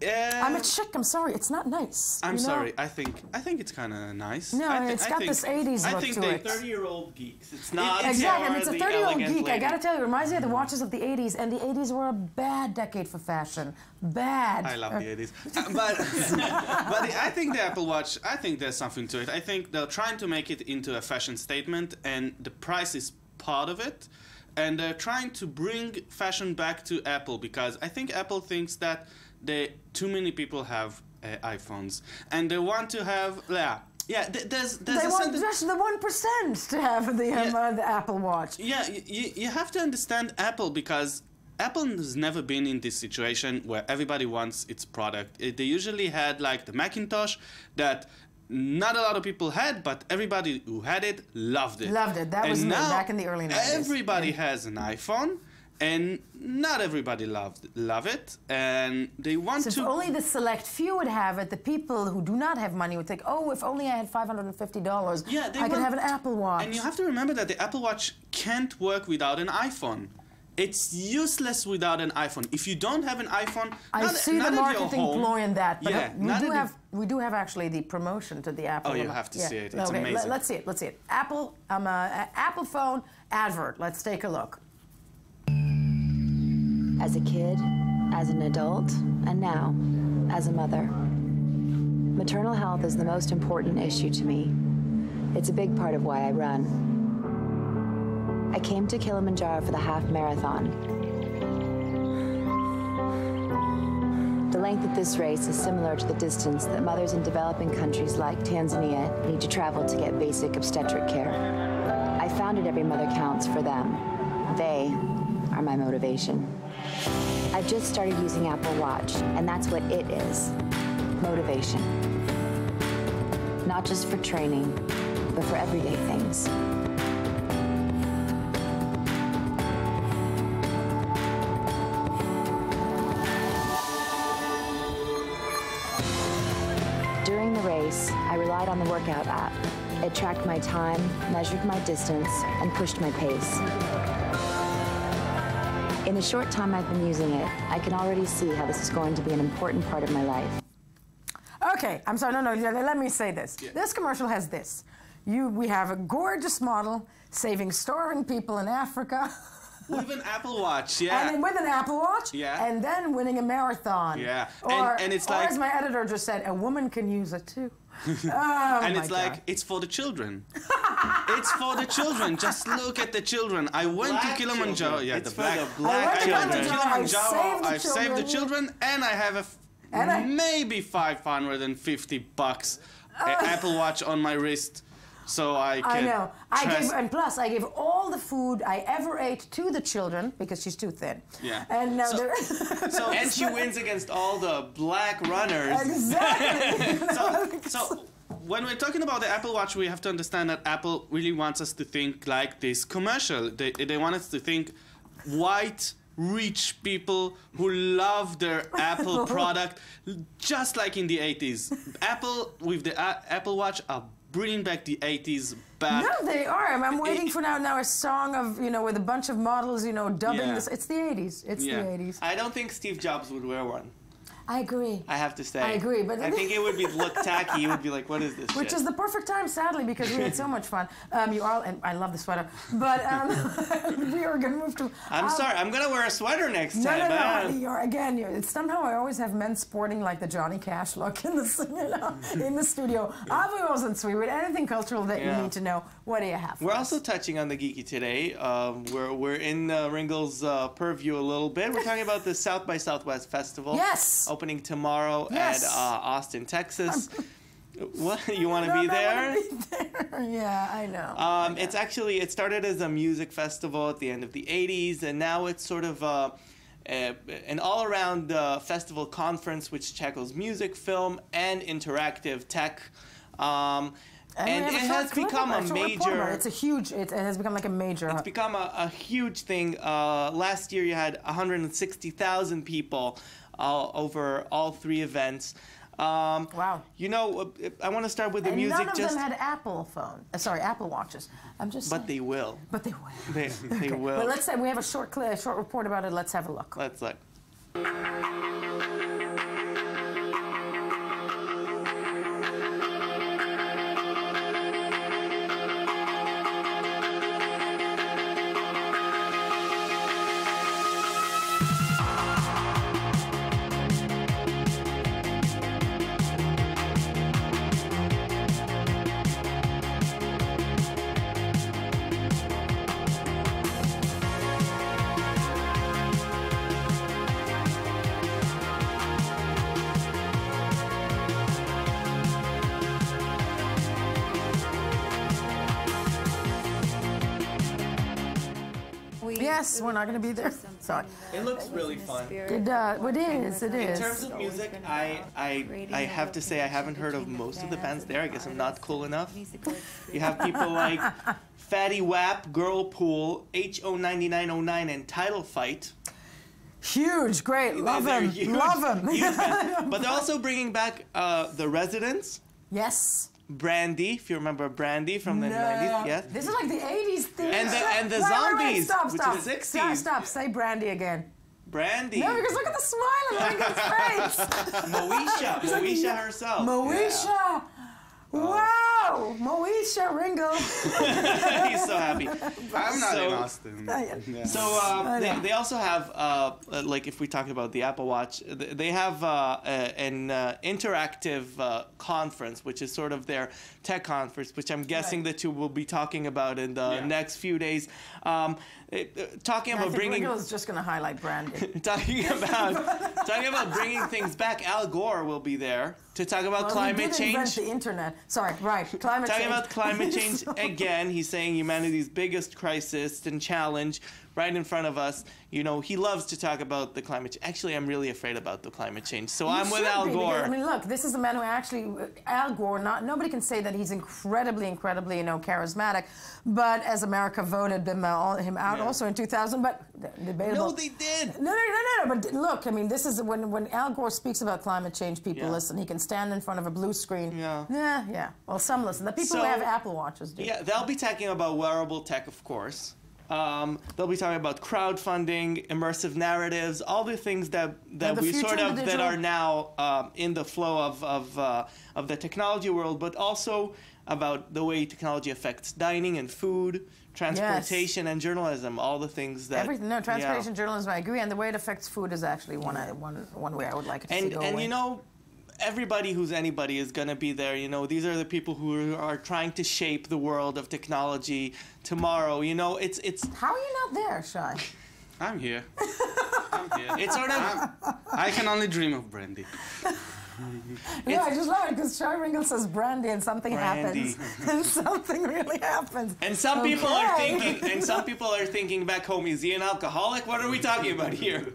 I'm a chick. I'm sorry. It's not nice. I'm sorry. I think it's kind of nice. No, it's got this 80s look to it. 30-year-old geeks. It's not. Exactly. I mean, it's a 30-year-old geek. Lady. I got to tell you, it reminds me of the watches of the 80s, and the 80s were a bad decade for fashion. Bad. I love the 80s. but I think the Apple Watch, I think there's something to it. I think they're trying to make it into a fashion statement, and the price is part of it. And they're trying to bring fashion back to Apple, because I think Apple thinks that too many people have iPhones, and they want to have there's they want just the 1% to have the Apple Watch. Yeah, you have to understand Apple, because Apple has never been in this situation where everybody wants its product. They usually had like the Macintosh that not a lot of people had, but everybody who had it loved it. Loved it. That was back in the early 90s. Everybody has an iPhone. And not everybody love it, and they want to... If only the select few would have it, the people who do not have money would think, oh, if only I had $550, I could have an Apple Watch. And you have to remember that the Apple Watch can't work without an iPhone. It's useless without an iPhone. If you don't have an iPhone, I see the marketing ploy in that, but yeah, we do have actually the promotion to the Apple. Oh, you have to see it. It's amazing. Let's see it. Let's see it. Apple phone advert. Let's take a look. As a kid, as an adult, and now, as a mother. Maternal health is the most important issue to me. It's a big part of why I run. I came to Kilimanjaro for the half marathon. The length of this race is similar to the distance that mothers in developing countries like Tanzania need to travel to get basic obstetric care. I founded Every Mother Counts for them. They are my motivation. I've just started using Apple Watch, and that's what it is. Motivation. Not just for training, but for everyday things. During the race, I relied on the workout app. It tracked my time, measured my distance, and pushed my pace. In the short time I've been using it, I can already see how this is going to be an important part of my life. Okay, I'm sorry, no, let me say this. Yeah. This commercial has this. We have a gorgeous model saving starving people in Africa. With an Apple Watch, yeah. And then with an Apple Watch, and then winning a marathon. Yeah, and it's like... Or as my editor just said, a woman can use it too. And it's like, it's for the children. It's for the children. Just look at the children. I went to Kilimanjaro. Yeah, it's the black children. I went to Kilimanjaro. I've saved the children, and I have maybe $550 Apple Watch on my wrist. so I can. I know. And plus, I gave all the food I ever ate to the children because she's too thin. Yeah. And now they're. And she wins against all the black runners. Exactly. So when we're talking about the Apple Watch, we have to understand that Apple really wants us to think like this commercial. They want us to think white, rich people who love their Apple product, just like in the 80s. Apple, with the Apple Watch, are bringing back the 80s back. No, they are. I'm waiting for now a song of, with a bunch of models, dubbing this. It's the 80s. It's the 80s. I don't think Steve Jobs would wear one. I agree. I have to say. I agree, but I think it would look tacky. It would be like, what is this Which shit? is the perfect time, sadly, because we had so much fun. And I love the sweater, but we are going to move to... I'm sorry, I'm going to wear a sweater next time. No. Somehow I always have men sporting like the Johnny Cash look in the studio. Avi wasn't sweet with anything cultural that you need to know. What do you have? We're also touching on the geeky today. We're in Ringel's purview a little bit. We're talking about the South by Southwest Festival. Yes. Opening tomorrow at Austin, Texas. What, you want to be there? Yeah, I know. It started as a music festival at the end of the 80s, and now it's sort of an all-around festival conference which tackles music, film, and interactive tech. And it has become a major... It has become like a major... It's become a huge thing. Last year you had 160,000 people over all three events. Wow. I want to start with the music. None of them had Apple Watches. I'm just saying. But they will. They will. They will. Well, let's say we have a short report about it. Let's have a look. Let's look. Yes, we're not going to be there. Sorry. It looks really fun. It is. In terms of music, I have to say I haven't heard of most of the bands there. I guess I'm not cool enough. You have people like Fatty Wap, Girlpool, HO9909, and Title Fight. Huge, great, love them, love them. But they're also bringing back The Residents. Yes. Brandy, if you remember Brandy from the 90s, yes. This is like the 80s thing. And the Zombies, Stop. which is the 60s. Stop, say Brandy again. Brandy. No, because look at the smile on Ringel's face. Moesha herself. Moesha. Wow, Moesha Ringel. He's so happy. I'm not in Austin. So they also have, like if we talk about the Apple Watch, they have an interactive conference, which is sort of their tech conference, which I'm guessing the two will be talking about in the next few days. Talking about bringing. Ringel is just going to highlight Brandy. talking about bringing things back. Al Gore will be there to talk about climate change. Invent the internet. Sorry, right? Climate change. Talking about climate change again. He's saying humanity's biggest crisis and challenge right in front of us. You know, he loves to talk about the climate change. Actually, I'm really afraid about the climate change. So I'm with Al Gore. Because, I mean, look, this is a man who actually, Al Gore, nobody can say that he's incredibly, charismatic, but as America voted him out also in 2000, but debatable. No, they did. No, but look, I mean, this is when Al Gore speaks about climate change, people listen. He can stand in front of a blue screen. Yeah. Well, some listen. The people who have Apple Watches do. Yeah, they'll be talking about wearable tech, of course. They'll be talking about crowdfunding, immersive narratives, all the things that we sort of that are now in the flow of the technology world, but also about the way technology affects dining and food, transportation and journalism, all the things that transportation, journalism. I agree, and the way it affects food is actually one way I would like it to go away. And you know, everybody who's anybody is going to be there. You know, these are the people who are trying to shape the world of technology tomorrow. You know, it's. How are you not there, Shai? I'm here. It's sort of. I can only dream of Brandy. Yeah, I just love it because Shai Ringel says brandy and something happens. And something really happens. And some people are thinking back home, is he an alcoholic? What are we talking about here?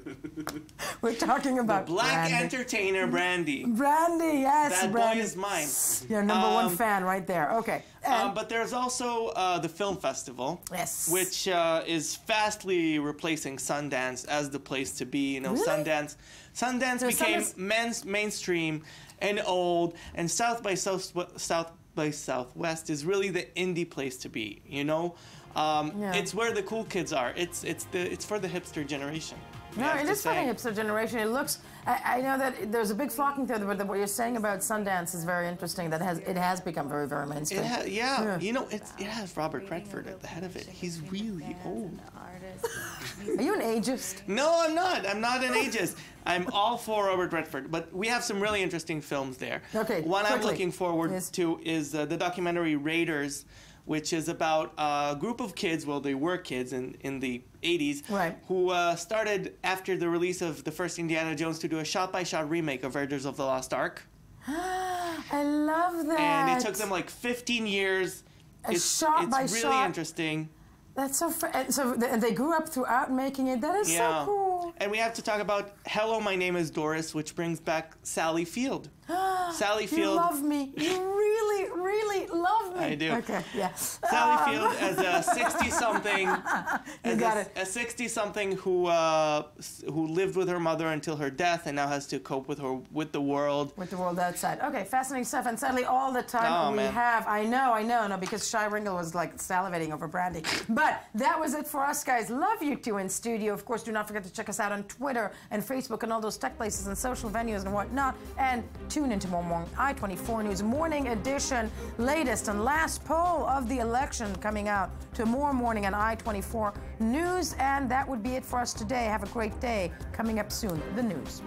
We're talking about the black brandy. entertainer Brandy. Brandy, yes. That Brandy boy is mine. Your number one fan right there. Okay. But there's also the film festival, yes, which is fastly replacing Sundance as the place to be. You know, really? Sundance became mainstream and old, and South by Southwest is really the indie place to be. You know, it's where the cool kids are. It's for the hipster generation. No, it is for the hipster generation. It looks. I know that there's a big flocking there, but what you're saying about Sundance is very interesting. That it has become very, very mainstream. You know, it has Robert Redford at the head of it. He's really old. Are you an ageist? No, I'm not. I'm not an ageist. I'm all for Robert Redford, but we have some really interesting films there. Okay, one I'm looking forward to is the documentary Raiders, which is about a group of kids, well, they were kids in the 80s, right, who started after the release of the first Indiana Jones to do a shot-by-shot remake of Raiders of the Lost Ark. I love that. And it took them like 15 years. It's really interesting. That's so they grew up throughout making it. That is so cool. And we have to talk about Hello, My Name is Doris, which brings back Sally Field. Sally Field. You love me. You really, really love me. I do. Okay, yeah. Sally Field as a 60-something. You got it. A 60-something who lived with her mother until her death and now has to cope with the world. With the world outside. Okay, fascinating stuff. And sadly, all the time have. I know, no, because Shai Ringel was like salivating over brandy. But that was it for us, guys. Love you two in studio. Of course, do not forget to check us out on Twitter and Facebook and all those tech places and social venues and whatnot. And tune in tomorrow morning, I-24 News Morning Edition. Latest and last poll of the election coming out tomorrow morning on I-24 News. And that would be it for us today. Have a great day. Coming up soon, the news.